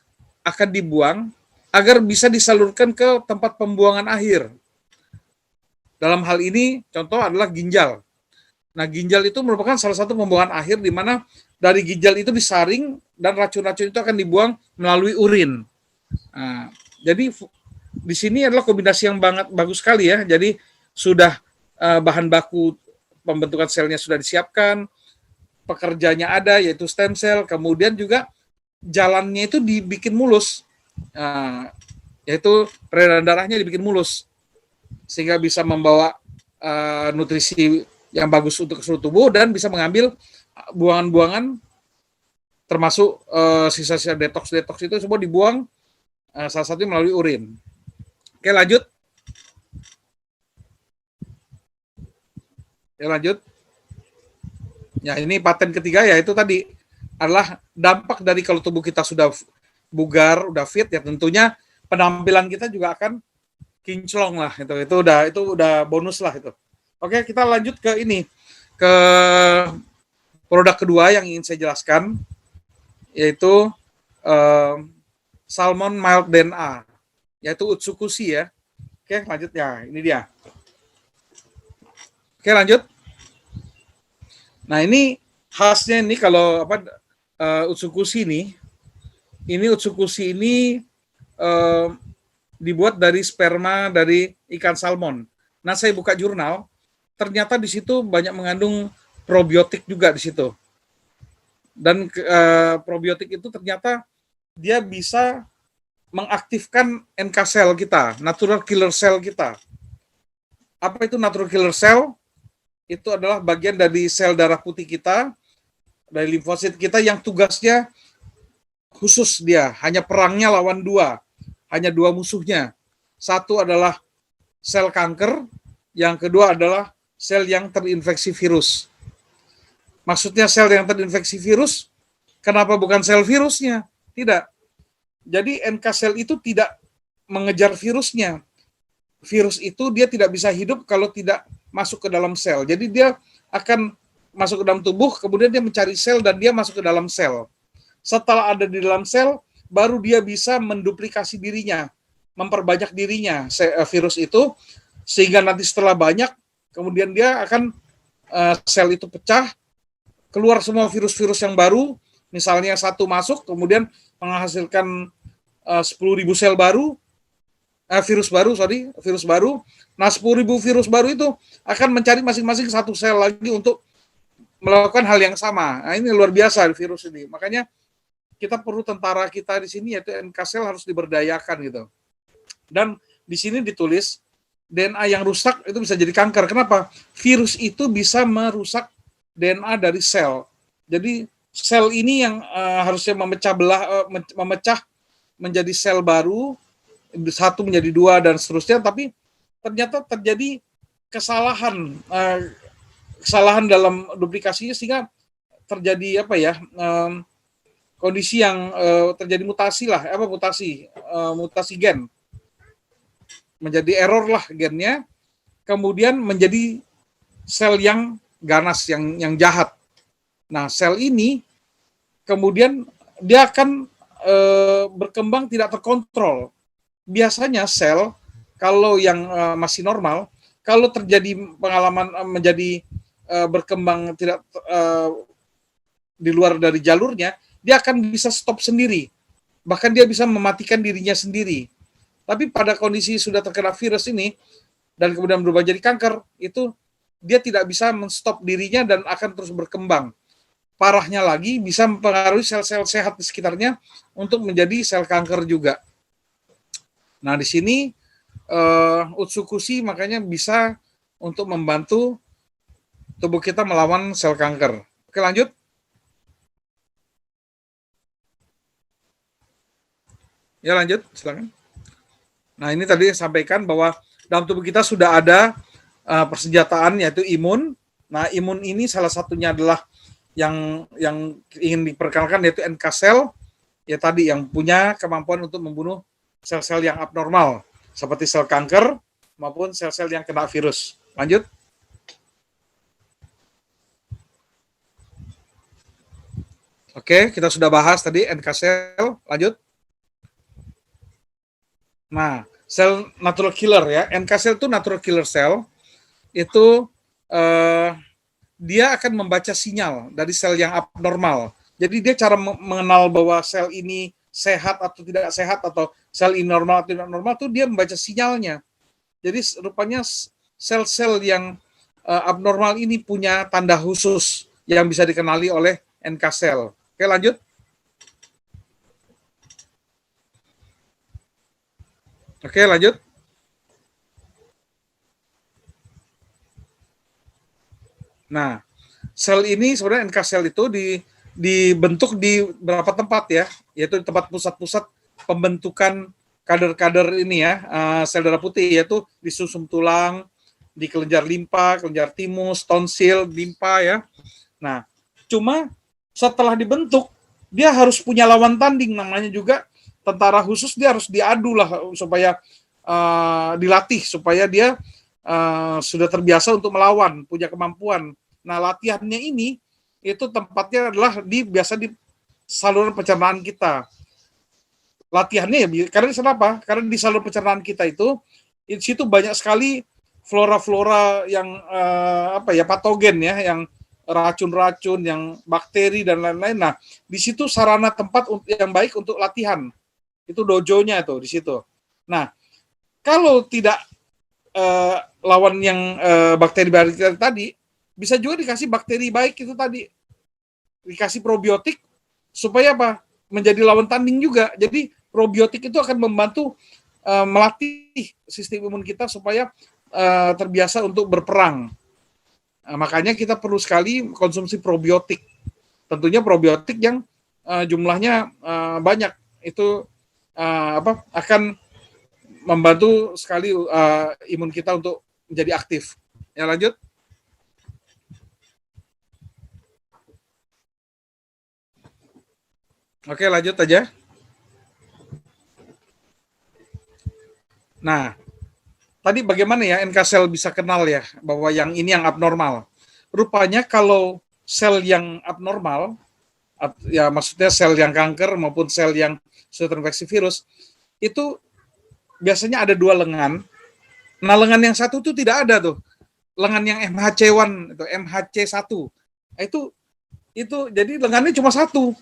akan dibuang agar bisa disalurkan ke tempat pembuangan akhir. Dalam hal ini, contoh adalah ginjal. Nah, ginjal itu merupakan salah satu pembuangan akhir di mana dari ginjal itu disaring dan racun-racun itu akan dibuang melalui urin. Nah, jadi di sini adalah kombinasi yang banget bagus sekali ya. Jadi sudah bahan baku pembentukan selnya sudah disiapkan, pekerjanya ada yaitu stem cell, kemudian juga jalannya itu dibikin mulus, yaitu peredaran darahnya dibikin mulus sehingga bisa membawa nutrisi yang bagus untuk seluruh tubuh dan bisa mengambil buangan-buangan termasuk sisa-sisa detox itu semua dibuang, salah satunya melalui urin. Oke, lanjut. Ya, ini paten ketiga ya itu tadi adalah dampak dari kalau tubuh kita sudah bugar, udah fit ya tentunya penampilan kita juga akan kinclong lah itu udah bonus lah itu. Oke, kita lanjut ke ini ke produk kedua yang ingin saya jelaskan yaitu Salmon Mild DNA yaitu Utsukushi ya. Oke, lanjut ya, ini dia. Oke, lanjut. Nah, ini khasnya ini kalau Utsukushi Utsukushi ini dibuat dari sperma dari ikan salmon. Nah, saya buka jurnal, ternyata di situ banyak mengandung probiotik juga di situ. Dan probiotik itu ternyata dia bisa mengaktifkan NK cell kita, natural killer cell kita. Apa itu natural killer cell? Itu adalah bagian dari sel darah putih kita, dari limfosit kita yang tugasnya khusus dia, hanya perangnya lawan hanya dua musuhnya. Satu adalah sel kanker, yang kedua adalah sel yang terinfeksi virus. Maksudnya sel yang terinfeksi virus, kenapa bukan sel virusnya? Tidak. Jadi NK sel itu tidak mengejar virusnya. Virus itu dia tidak bisa hidup kalau tidak masuk ke dalam sel. Jadi dia akan masuk ke dalam tubuh, kemudian dia mencari sel dan dia masuk ke dalam sel. Setelah ada di dalam sel, baru dia bisa menduplikasi dirinya, memperbanyak dirinya virus itu, sehingga nanti setelah banyak, kemudian dia akan sel itu pecah, keluar semua virus-virus yang baru, misalnya satu masuk, kemudian menghasilkan 10.000 sel baru, virus baru. Nah, 10.000 virus baru itu akan mencari masing-masing satu sel lagi untuk melakukan hal yang sama. Nah, ini luar biasa virus ini. Makanya kita perlu tentara kita di sini, yaitu NK sel, harus diberdayakan gitu. Dan di sini ditulis DNA yang rusak itu bisa jadi kanker. Kenapa? Virus itu bisa merusak DNA dari sel. Jadi sel ini yang harusnya memecah menjadi sel baru, satu menjadi dua dan seterusnya, tapi ternyata terjadi kesalahan dalam duplikasinya, sehingga terjadi kondisi yang terjadi mutasi gen, menjadi error lah gennya, kemudian menjadi sel yang ganas, yang jahat. Nah, sel ini kemudian dia akan berkembang tidak terkontrol. Biasanya sel, kalau yang masih normal, kalau terjadi pengalaman menjadi berkembang tidak di luar dari jalurnya, dia akan bisa stop sendiri. Bahkan dia bisa mematikan dirinya sendiri. Tapi pada kondisi sudah terkena virus ini, dan kemudian berubah jadi kanker, itu dia tidak bisa menstop dirinya dan akan terus berkembang. Parahnya lagi, bisa mempengaruhi sel-sel sehat di sekitarnya untuk menjadi sel kanker juga. Nah, di sini Utsukushi makanya bisa untuk membantu tubuh kita melawan sel kanker. Oke, lanjut. Ya, lanjut, silakan. Nah, ini tadi sampaikan bahwa dalam tubuh kita sudah ada persenjataan, yaitu imun. Nah, imun ini salah satunya adalah yang ingin diperkenalkan, yaitu NK sel, ya tadi yang punya kemampuan untuk membunuh sel-sel yang abnormal, seperti sel kanker maupun sel-sel yang kena virus. Lanjut. Oke, kita sudah bahas tadi NK sel. Lanjut. Nah, sel natural killer ya. NK sel itu natural killer cell. Itu dia akan membaca sinyal dari sel yang abnormal. Jadi dia cara mengenal bahwa sel ini sehat atau tidak sehat, atau sel ini normal atau tidak normal, itu dia membaca sinyalnya. Jadi rupanya sel-sel yang abnormal ini punya tanda khusus yang bisa dikenali oleh NK sel. Oke, lanjut. Oke, lanjut. Nah, sel ini sebenarnya NK sel itu dibentuk di beberapa tempat ya, yaitu di tempat pusat-pusat pembentukan kader-kader ini ya, sel darah putih, yaitu di sumsum tulang, di kelenjar limpa, kelenjar timus, tonsil, limpa ya. Nah, cuma setelah dibentuk, dia harus punya lawan tanding, namanya juga tentara khusus, dia harus diadu lah supaya dilatih, supaya dia sudah terbiasa untuk melawan, punya kemampuan. Nah, latihannya ini itu tempatnya adalah biasa di saluran pencernaan kita. Latihannya ya, karena kenapa? Karena di saluran pencernaan kita itu di situ banyak sekali flora-flora yang patogen ya, yang racun-racun, yang bakteri dan lain-lain. Nah, di situ sarana tempat yang baik untuk latihan. Itu dojonya itu di situ. Nah, kalau tidak lawan yang bakteri tadi, bisa juga dikasih bakteri baik itu tadi, dikasih probiotik supaya apa? Menjadi lawan tanding juga. Jadi probiotik itu akan membantu melatih sistem imun kita supaya terbiasa untuk berperang. Nah, makanya kita perlu sekali konsumsi probiotik. Tentunya probiotik yang jumlahnya banyak itu akan membantu sekali imun kita untuk menjadi aktif. Ya, lanjut. Oke, lanjut aja. Nah, tadi bagaimana ya NK sel bisa kenal ya bahwa yang ini yang abnormal? Rupanya kalau sel yang abnormal, ya maksudnya sel yang kanker maupun sel yang sudah terinfeksi virus, itu biasanya ada 2 lengan. Nah, lengan yang satu tuh tidak ada tuh. Lengan yang MHC1 itu MHC1. Itu jadi lengannya cuma satu.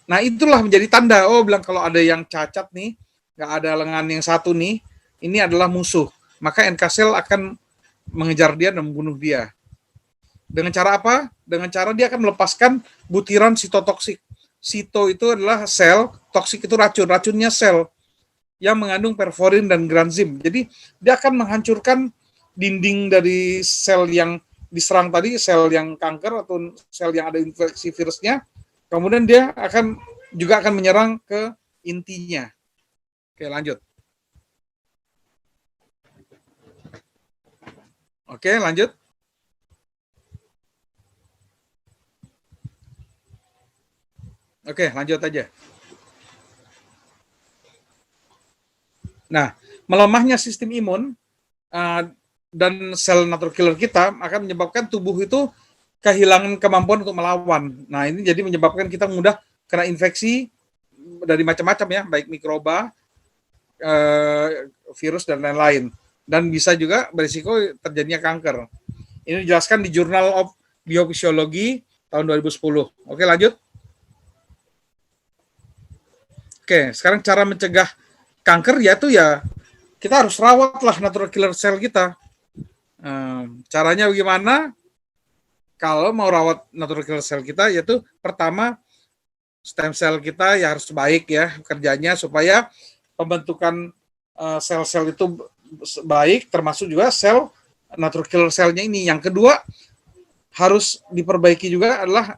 Nah, itulah menjadi tanda, oh bilang kalau ada yang cacat nih, nggak ada lengan yang satu nih, ini adalah musuh. Maka NK sel akan mengejar dia dan membunuh dia. Dengan cara apa? Dengan cara dia akan melepaskan butiran sitotoksik. Sito itu adalah sel, toksik itu racun. Racunnya sel yang mengandung perforin dan granzim. Jadi dia akan menghancurkan dinding dari sel yang diserang tadi, sel yang kanker atau sel yang ada infeksi virusnya. Kemudian dia juga akan menyerang ke intinya. Oke, lanjut. Oke, lanjut. Oke, lanjut aja. Nah, melemahnya sistem imun dan sel natural killer kita akan menyebabkan tubuh itu kehilangan kemampuan untuk melawan. Nah, ini jadi menyebabkan kita mudah kena infeksi dari macam-macam ya, baik mikroba, virus, dan lain-lain. Dan bisa juga berisiko terjadinya kanker. Ini dijelaskan di Journal of Biophysiology tahun 2010. Oke, lanjut. Oke, sekarang cara mencegah kanker yaitu ya kita harus rawatlah natural killer cell kita. Caranya bagaimana? Kalau mau rawat natural killer cell kita, yaitu pertama stem cell kita ya harus baik ya kerjanya supaya pembentukan sel-sel itu baik, termasuk juga sel natural killer cell-nya ini. Yang kedua harus diperbaiki juga adalah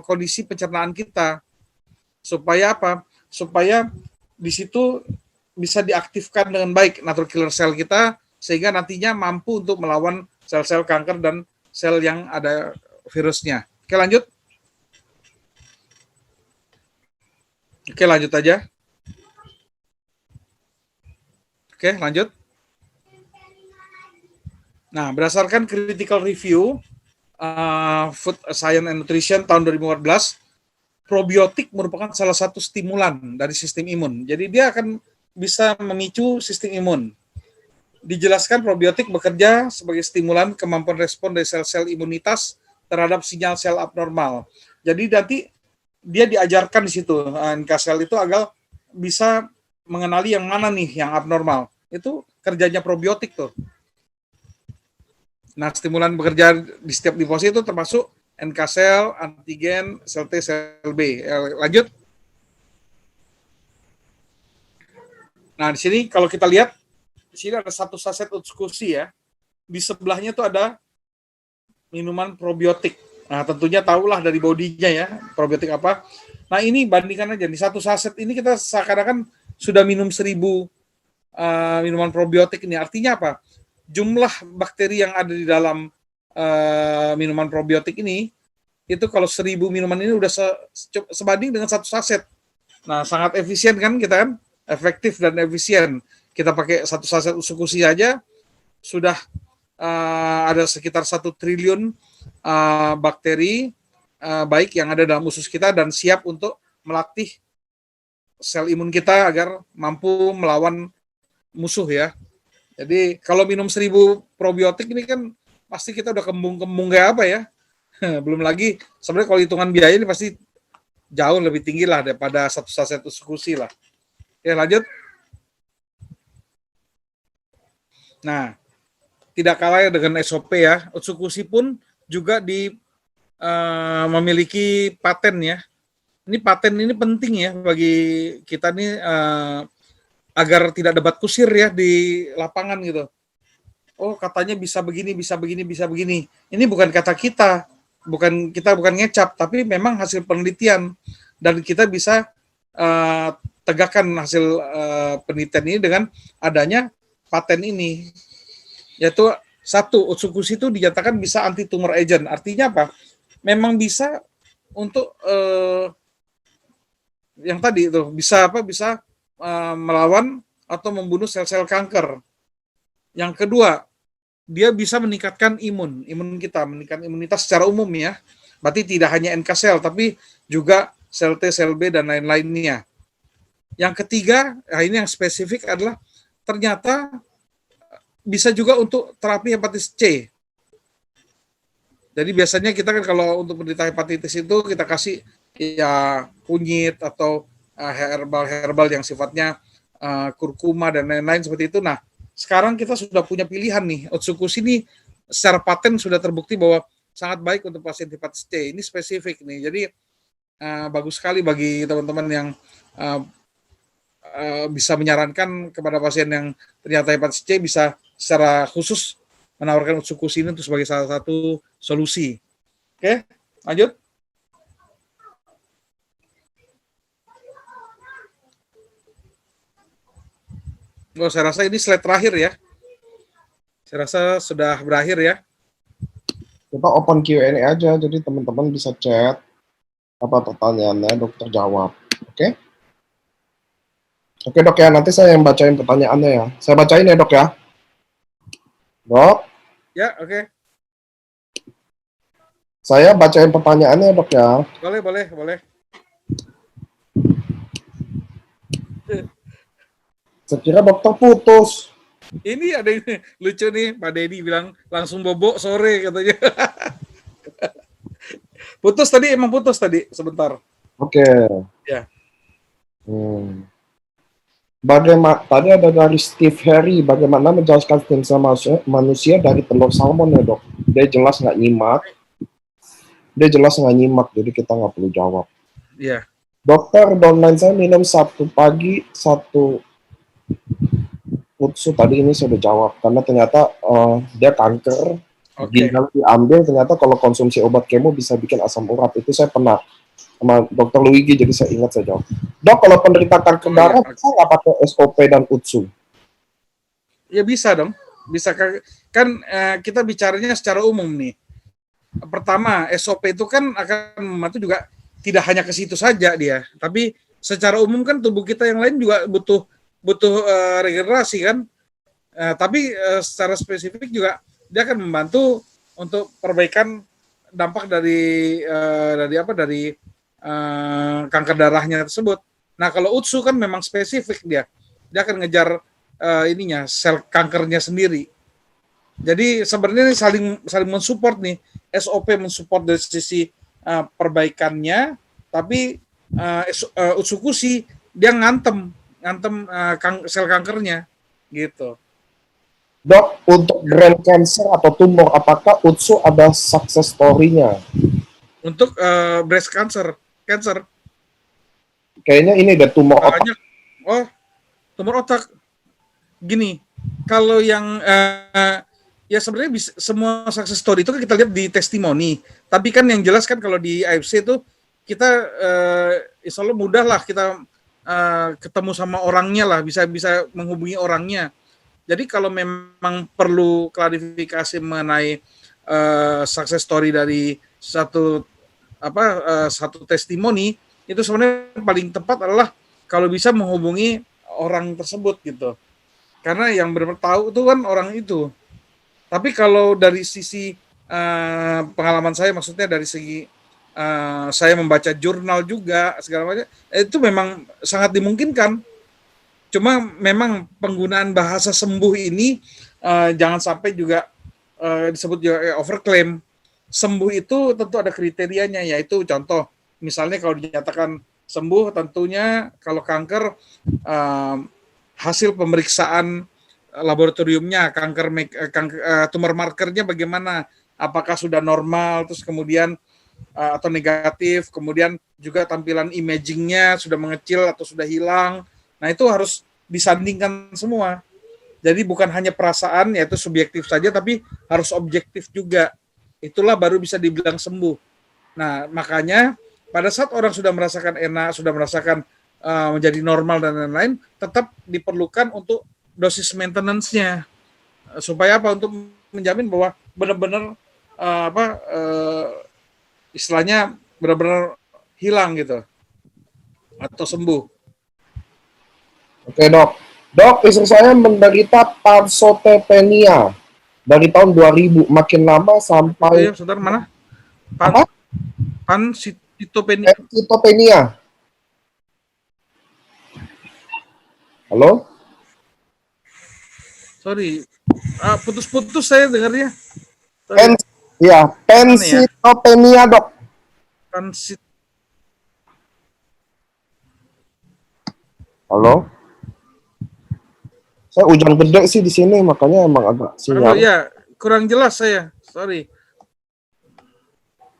kondisi pencernaan kita. Supaya apa? Supaya di situ bisa diaktifkan dengan baik natural killer cell kita sehingga nantinya mampu untuk melawan sel-sel kanker dan sel yang ada virusnya. Oke, lanjut. Oke, lanjut aja. Oke, lanjut. Nah, berdasarkan critical review Food Science and Nutrition tahun 2014, probiotik merupakan salah satu stimulan dari sistem imun. Jadi dia akan bisa memicu sistem imun. Dijelaskan probiotik bekerja sebagai stimulan kemampuan respon dari sel-sel imunitas terhadap sinyal sel abnormal. Jadi nanti dia diajarkan di situ, NK sel itu agar bisa mengenali yang mana nih yang abnormal. Itu kerjanya probiotik tuh. Nah, stimulan bekerja di setiap liposit itu termasuk NK sel, antigen, sel T, sel B. Lanjut. Nah, di sini kalau kita lihat, di sini ada satu saset Utsukushi ya. Di sebelahnya tuh ada minuman probiotik. Nah, tentunya tahulah dari bodinya ya, probiotik apa. Nah, ini bandingkan aja. Di satu saset ini kita seakan-akan sudah minum 1000 minuman probiotik ini. Artinya apa? Jumlah bakteri yang ada di dalam minuman probiotik ini, itu kalau 1000 minuman ini udah sebanding dengan satu saset. Nah, sangat efisien kan kita kan? Efektif dan efisien. Kita pakai satu saset Utsukushi aja, sudah ada sekitar 1 triliun bakteri baik yang ada dalam usus kita dan siap untuk melatih sel imun kita agar mampu melawan musuh ya. Jadi kalau minum 1000 probiotik ini kan pasti kita udah kembung-kembung kayak apa ya. Belum lagi sebenarnya kalau hitungan biaya ini pasti jauh lebih tinggi lah daripada satu saset Utsukushi lah. Oke, lanjut. Nah, tidak kalah dengan SOP ya, Utsukushi pun juga memiliki paten ya. Ini paten ini penting ya bagi kita nih agar tidak debat kusir ya di lapangan gitu. Oh, katanya bisa begini, bisa begini, bisa begini. Ini bukan kata kita, bukan ngecap, tapi memang hasil penelitian dan kita bisa tegakkan hasil penelitian ini dengan adanya paten ini. Yaitu satu, Utsukushi itu dinyatakan bisa anti tumor agent. Artinya apa? Memang bisa untuk yang tadi itu bisa melawan atau membunuh sel-sel kanker. Yang kedua, dia bisa meningkatkan imun kita, meningkatkan imunitas secara umum ya. Berarti tidak hanya NK sel, tapi juga sel T, sel B, dan lain-lainnya. Yang ketiga, nah ini yang spesifik adalah ternyata bisa juga untuk terapi hepatitis C. Jadi biasanya kita kan kalau untuk penderita hepatitis itu kita kasih ya kunyit atau herbal-herbal yang sifatnya kurkuma dan lain-lain seperti itu. Nah, sekarang kita sudah punya pilihan nih. Otsukushi ini secara paten sudah terbukti bahwa sangat baik untuk pasien hepatitis C. Ini spesifik nih. Jadi bagus sekali bagi teman-teman yang bisa menyarankan kepada pasien yang ternyata hepatitis C bisa secara khusus menawarkan Otsukushi ini untuk sebagai salah satu solusi. Oke, lanjut. Oh, saya rasa ini slide terakhir ya. Saya rasa sudah berakhir ya. Kita open Q&A aja, jadi teman-teman bisa chat apa pertanyaannya, dokter jawab. Oke? Oke dok ya, nanti saya yang bacain pertanyaannya ya. Saya bacain ya dok ya. Dok? Ya, oke. Saya bacain pertanyaannya dok ya. Boleh. Saya kira dokter putus. Ini ada ini lucu nih, Pak Dedi bilang langsung bobok sore katanya. Emang putus tadi sebentar. Oke. Ya. Bagaimana tadi ada dari Steve Harry, bagaimana menjelaskan stem cell manusia dari telur salmon ya dok? Dia jelas nggak nyimak, jadi kita nggak perlu jawab. Iya. Dokter, downline saya minum satu pagi, satu Utsu tadi ini sudah jawab, karena ternyata dia kanker, ginjal diambil, ternyata kalau konsumsi obat kemo bisa bikin asam urat, itu saya pernah sama dokter Luigi, jadi saya ingat saya jawab. Dok, kalau penderita kanker darah, bisa nggak pakai SOP dan Utsu? Ya bisa dong, bisa kan kita bicaranya secara umum nih. Pertama, SOP itu kan akan membantu juga tidak hanya ke situ saja dia, tapi secara umum kan tubuh kita yang lain juga butuh regenerasi kan. Tapi secara spesifik juga dia akan membantu untuk perbaikan dampak dari kanker darahnya tersebut. Nah, kalau Utsu kan memang spesifik dia akan ngejar sel kankernya sendiri. Jadi sebenarnya ini saling mensupport nih. SOP mensupport dari sisi perbaikannya, tapi Utsukushi dia ngantem sel kankernya gitu. Dok, untuk brain cancer atau tumor, apakah Utsu ada success story-nya? Untuk breast cancer. Kayaknya ini ada tumor otak. Oh, tumor otak. Gini, kalau yang ya sebenarnya semua success story itu kan kita lihat di testimoni. Tapi kan yang jelas kan kalau di AFC itu kita insya Allah mudah lah kita ketemu sama orangnya lah, bisa menghubungi orangnya. Jadi kalau memang perlu klarifikasi mengenai success story dari satu testimoni, itu sebenarnya paling tepat adalah kalau bisa menghubungi orang tersebut gitu. Karena yang benar-benar tahu itu kan orang itu. Tapi kalau dari sisi pengalaman saya, maksudnya dari segi saya membaca jurnal juga segala macam, itu memang sangat dimungkinkan. Cuma memang penggunaan bahasa sembuh ini jangan sampai juga disebut juga overclaim. Sembuh itu tentu ada kriterianya, yaitu contoh misalnya kalau dinyatakan sembuh, tentunya kalau kanker hasil pemeriksaan laboratoriumnya, tumor markernya bagaimana, apakah sudah normal, terus kemudian atau negatif, kemudian juga tampilan imagingnya sudah mengecil atau sudah hilang. Nah, itu harus disandingkan semua. Jadi bukan hanya perasaan, yaitu subjektif saja, tapi harus objektif juga. Itulah baru bisa dibilang sembuh. Nah, makanya pada saat orang sudah merasakan enak, sudah merasakan menjadi normal dan lain-lain, tetap diperlukan untuk dosis maintenance-nya. Supaya apa? Untuk menjamin bahwa benar-benar istilahnya benar-benar hilang gitu atau sembuh. Oke dok, istri saya menderita pansopepenia dari tahun 2000, makin lama sampai. Saudara mana? Apa? Pansitopenia. Pansitopenia. Halo? Sorry, putus-putus saya dengarnya. Sorry, Pens ya, mana ya? Pansitopenia, Dok. Pansit. Halo? Saya hujan gede sih di sini, makanya emang agak Halo sinyal. ya, kurang jelas saya. Sorry,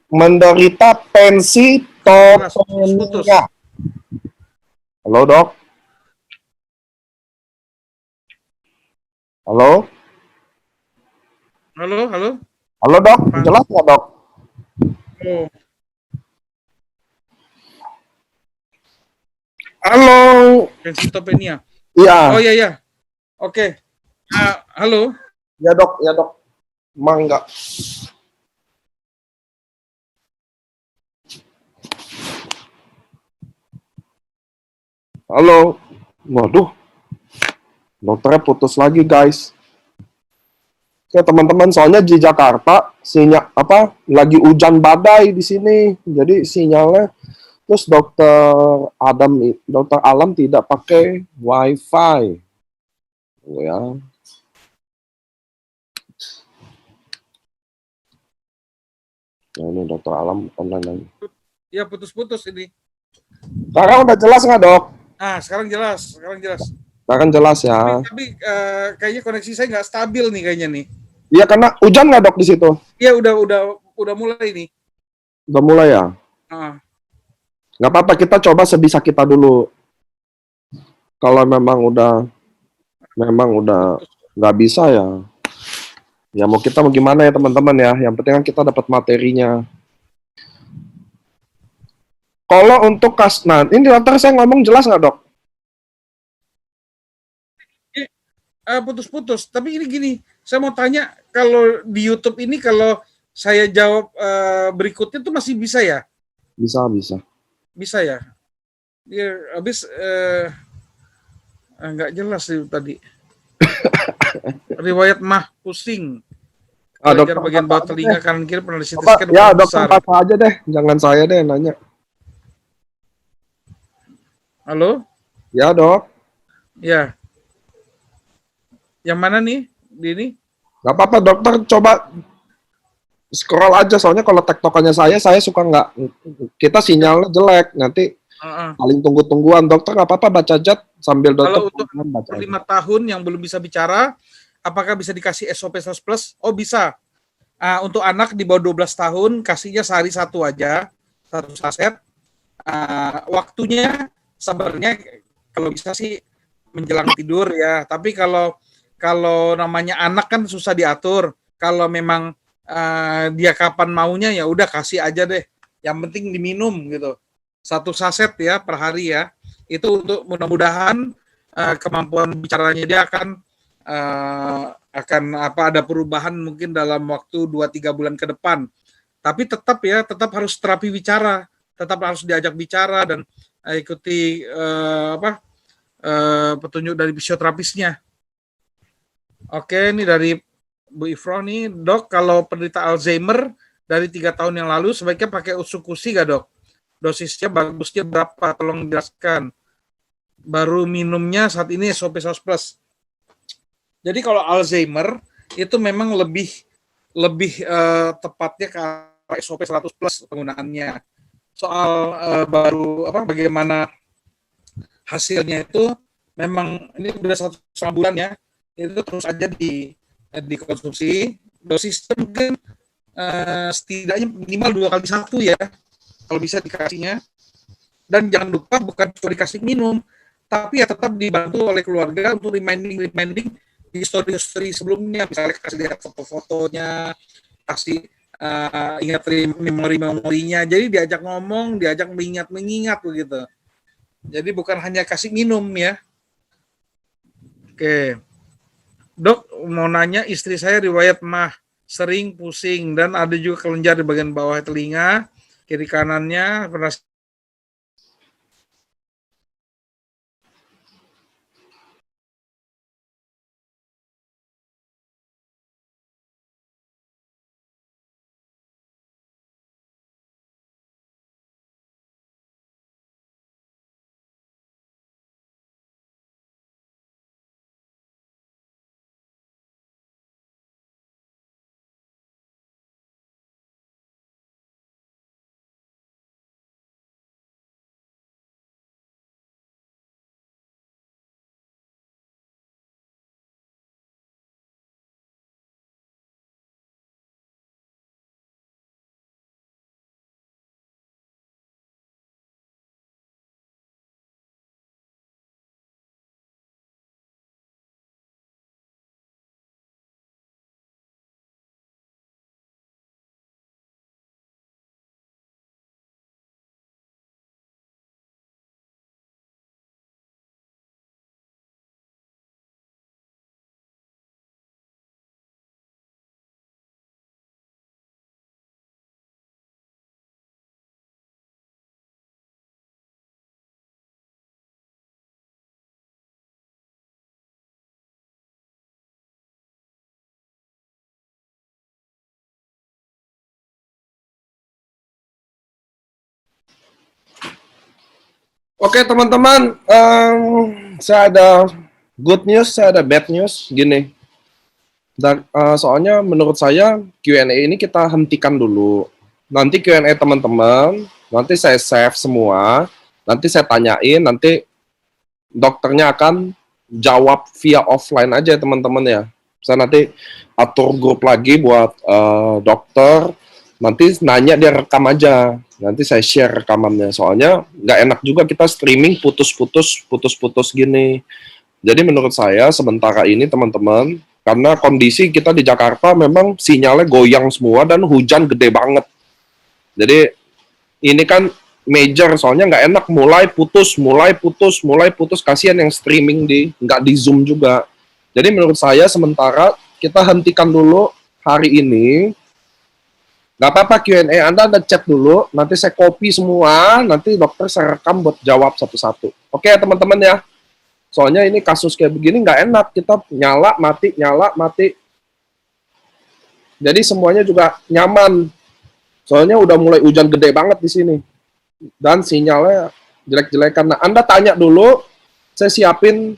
Menderita jelas putus-putus. pensitopenia. Halo, Dok? Halo? Halo, halo. Halo, Dok? Pans. Jelas nggak, Dok? Oh, Halo? pansitopenia. Oh Iya, iya ya. Oke. Halo. ya, Dok, ya, Dok. Mangga. Halo? Waduh, dokternya putus lagi, guys. Oke, teman-teman, soalnya di Jakarta sinyal apa lagi hujan badai di sini. Jadi sinyalnya terus dokter Alam tidak pakai WiFi. Oh, ya. Nah, ini dokter Alam online lagi. Ya putus-putus ini. Sekarang udah jelas nggak, Dok? Sekarang jelas, sekarang jelas. Sekarang jelas Tapi, ya. tapi kayaknya koneksi saya nggak stabil nih kayaknya nih. Iya, karena hujan nggak, Dok, di situ? Iya udah mulai nih. Udah mulai ya? Ah, Nggak apa-apa, kita coba sebisa kita dulu. Kalau memang udah putus. nggak bisa ya. Ya mau kita mau gimana ya teman-teman ya. Yang penting kan kita dapat materinya. Kalau untuk nah ini dokter saya ngomong jelas nggak, Dok? Putus-putus. Tapi ini gini, saya mau tanya kalau di YouTube ini kalau saya jawab berikutnya tuh masih bisa ya? Bisa, bisa. Bisa ya? Ya, habis nggak jelas sih tadi. Riwayat mah pusing. Kelenjar Dokter bagian baca bawah aja deh. telinga kanan kiri pernah CT Coba scan ya ukuran dokter besar. baca aja deh, jangan saya deh nanya. Halo? Ya, Dok. Ya. Yang mana nih? Di ini? Nggak apa-apa dokter, coba scroll aja soalnya kalau tektokannya saya suka nggak, kita sinyalnya jelek nanti Uh-uh. paling tunggu-tungguan. Dokter nggak apa-apa baca chat sambil dokter Kalau untuk baca aja. 5 tahun yang belum bisa bicara, apakah bisa dikasih SOP 100 plus? Oh bisa. Untuk anak di bawah 12 tahun, kasihnya sehari satu aja, satu saset. Waktunya sebenarnya kalau bisa sih menjelang tidur ya. Tapi kalau kalau namanya anak kan susah diatur. Kalau memang dia kapan maunya ya udah kasih aja deh. Yang penting diminum gitu. Satu saset ya per hari ya. Itu untuk mudah-mudahan kemampuan bicaranya dia akan apa ada perubahan mungkin dalam waktu 2-3 bulan ke depan. Tapi tetap harus terapi bicara, tetap harus diajak bicara dan ikuti petunjuk dari fisioterapisnya. Oke, ini dari Bu Ifro nih, Dok, kalau penderita Alzheimer dari 3 tahun yang lalu sebaiknya pakai usukusi gak, Dok? Dosisnya bagusnya berapa? Tolong jelaskan. Baru minumnya saat ini SOP 100 plus. Jadi kalau Alzheimer itu memang lebih lebih tepatnya ke SOP 100 plus penggunaannya. Soal baru bagaimana hasilnya itu memang ini udah 1,5 bulan ya, itu terus aja dikonsumsi. Dosisnya mungkin setidaknya minimal 2 kali 1 ya, kalau bisa dikasihnya. Dan jangan lupa bukan cuma dikasih minum, tapi ya tetap dibantu oleh keluarga untuk reminding history sebelumnya, misalnya kasih lihat foto-fotonya, kasih ingat memori-memorinya. Jadi diajak ngomong, diajak mengingat begitu. Jadi bukan hanya kasih minum ya. Oke. Dok, mau nanya, istri saya riwayat mah, sering pusing dan ada juga kelenjar di bagian bawah telinga, kiri kanannya pernah Oke teman-teman, saya ada good news, saya ada bad news. Gini, dan soalnya menurut saya Q&A ini kita hentikan dulu. Nanti Q&A teman-teman, nanti saya save semua, nanti saya tanyain, nanti dokternya akan jawab via offline aja teman-teman ya. Saya nanti atur grup lagi buat dokter, nanti nanya dia rekam aja. Nanti saya share rekamannya. Soalnya nggak enak juga kita streaming putus-putus gini. Jadi menurut saya sementara ini teman-teman, karena kondisi kita di Jakarta memang sinyalnya goyang semua dan hujan gede banget. Jadi ini kan major, soalnya nggak enak mulai putus, kasihan yang streaming nggak di Zoom juga. Jadi menurut saya sementara kita hentikan dulu hari ini. Nggak apa-apa Q&A, Anda chat dulu, nanti saya copy semua, nanti dokter saya rekam buat jawab satu-satu. Oke teman-teman ya, soalnya ini kasus kayak begini nggak enak, kita nyala, mati. Jadi semuanya juga nyaman, soalnya udah mulai hujan gede banget di sini. Dan sinyalnya jelek-jelekan. Nah, Anda tanya dulu, saya siapin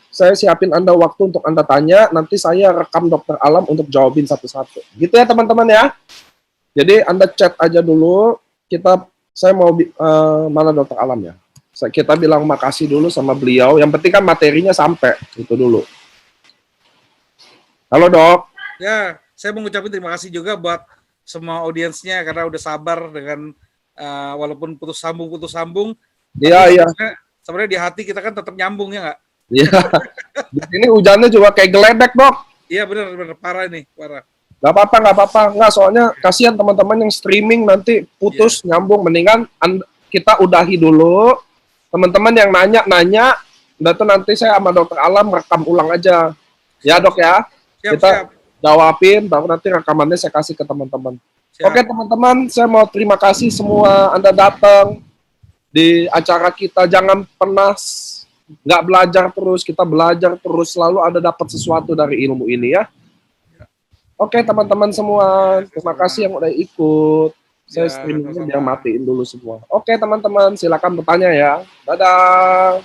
Anda waktu untuk Anda tanya, nanti saya rekam dokter Alam untuk jawabin satu-satu. Gitu ya teman-teman ya. Jadi Anda chat aja dulu, saya mau mana dokter Alam ya. Kita bilang makasih dulu sama beliau. Yang penting kan materinya sampai itu dulu. Halo dok. Ya, saya mengucapkan terima kasih juga buat semua audiensnya karena udah sabar dengan walaupun putus sambung. Iya. Sebenarnya di hati kita kan tetap nyambung ya nggak? Iya. Di sini hujannya juga kayak geledek dok. Iya benar parah ini, parah. Gak apa-apa. Nggak, soalnya kasihan teman-teman yang streaming nanti putus nyambung. Mendingan kita udahi dulu. Teman-teman yang nanya, nanti saya sama dokter Alam rekam ulang aja. Ya dok ya. Kita jawabin, baru nanti rekamannya saya kasih ke teman-teman. Oke teman-teman, saya mau terima kasih semua Anda datang di acara kita. Jangan pernah nggak belajar terus, kita belajar terus. Selalu ada dapat sesuatu dari ilmu ini ya. Oke teman-teman semua, terima kasih yang udah ikut. Saya streamingnya biar matiin dulu semua. Oke teman-teman, silakan bertanya ya. Dadah.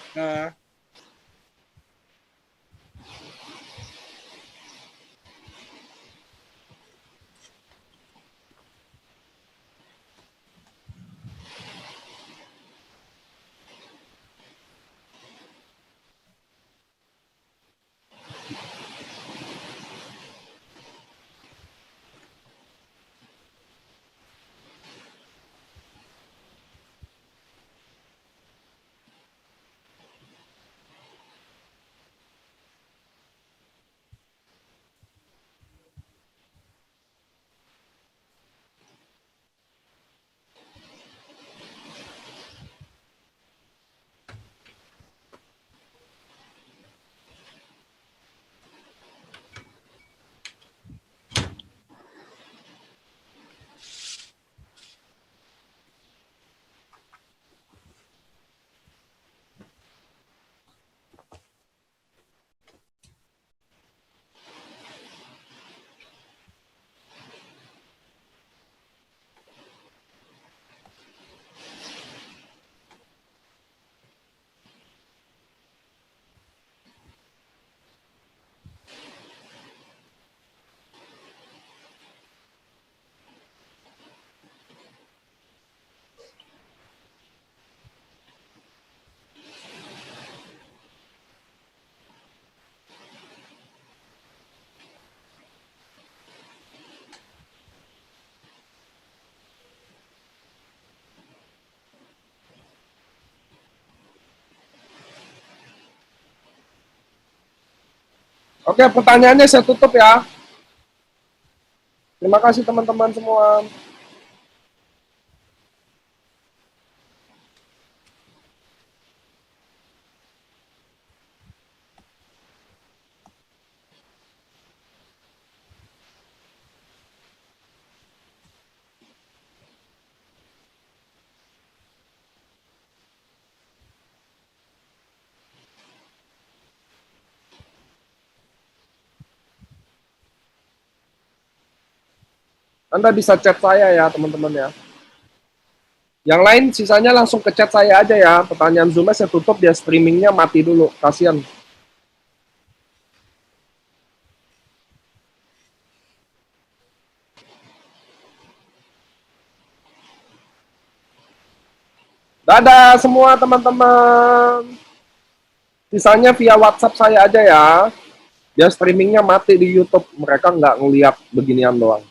Oke, pertanyaannya saya tutup ya. Terima kasih teman-teman semua. Anda bisa chat saya ya teman-teman ya. Yang lain sisanya langsung ke chat saya aja ya. Pertanyaan Zoom saya tutup, dia streamingnya mati dulu. Kasihan. Dadah semua teman-teman. Sisanya via WhatsApp saya aja ya. Dia streamingnya mati di YouTube. Mereka nggak ngeliat beginian doang.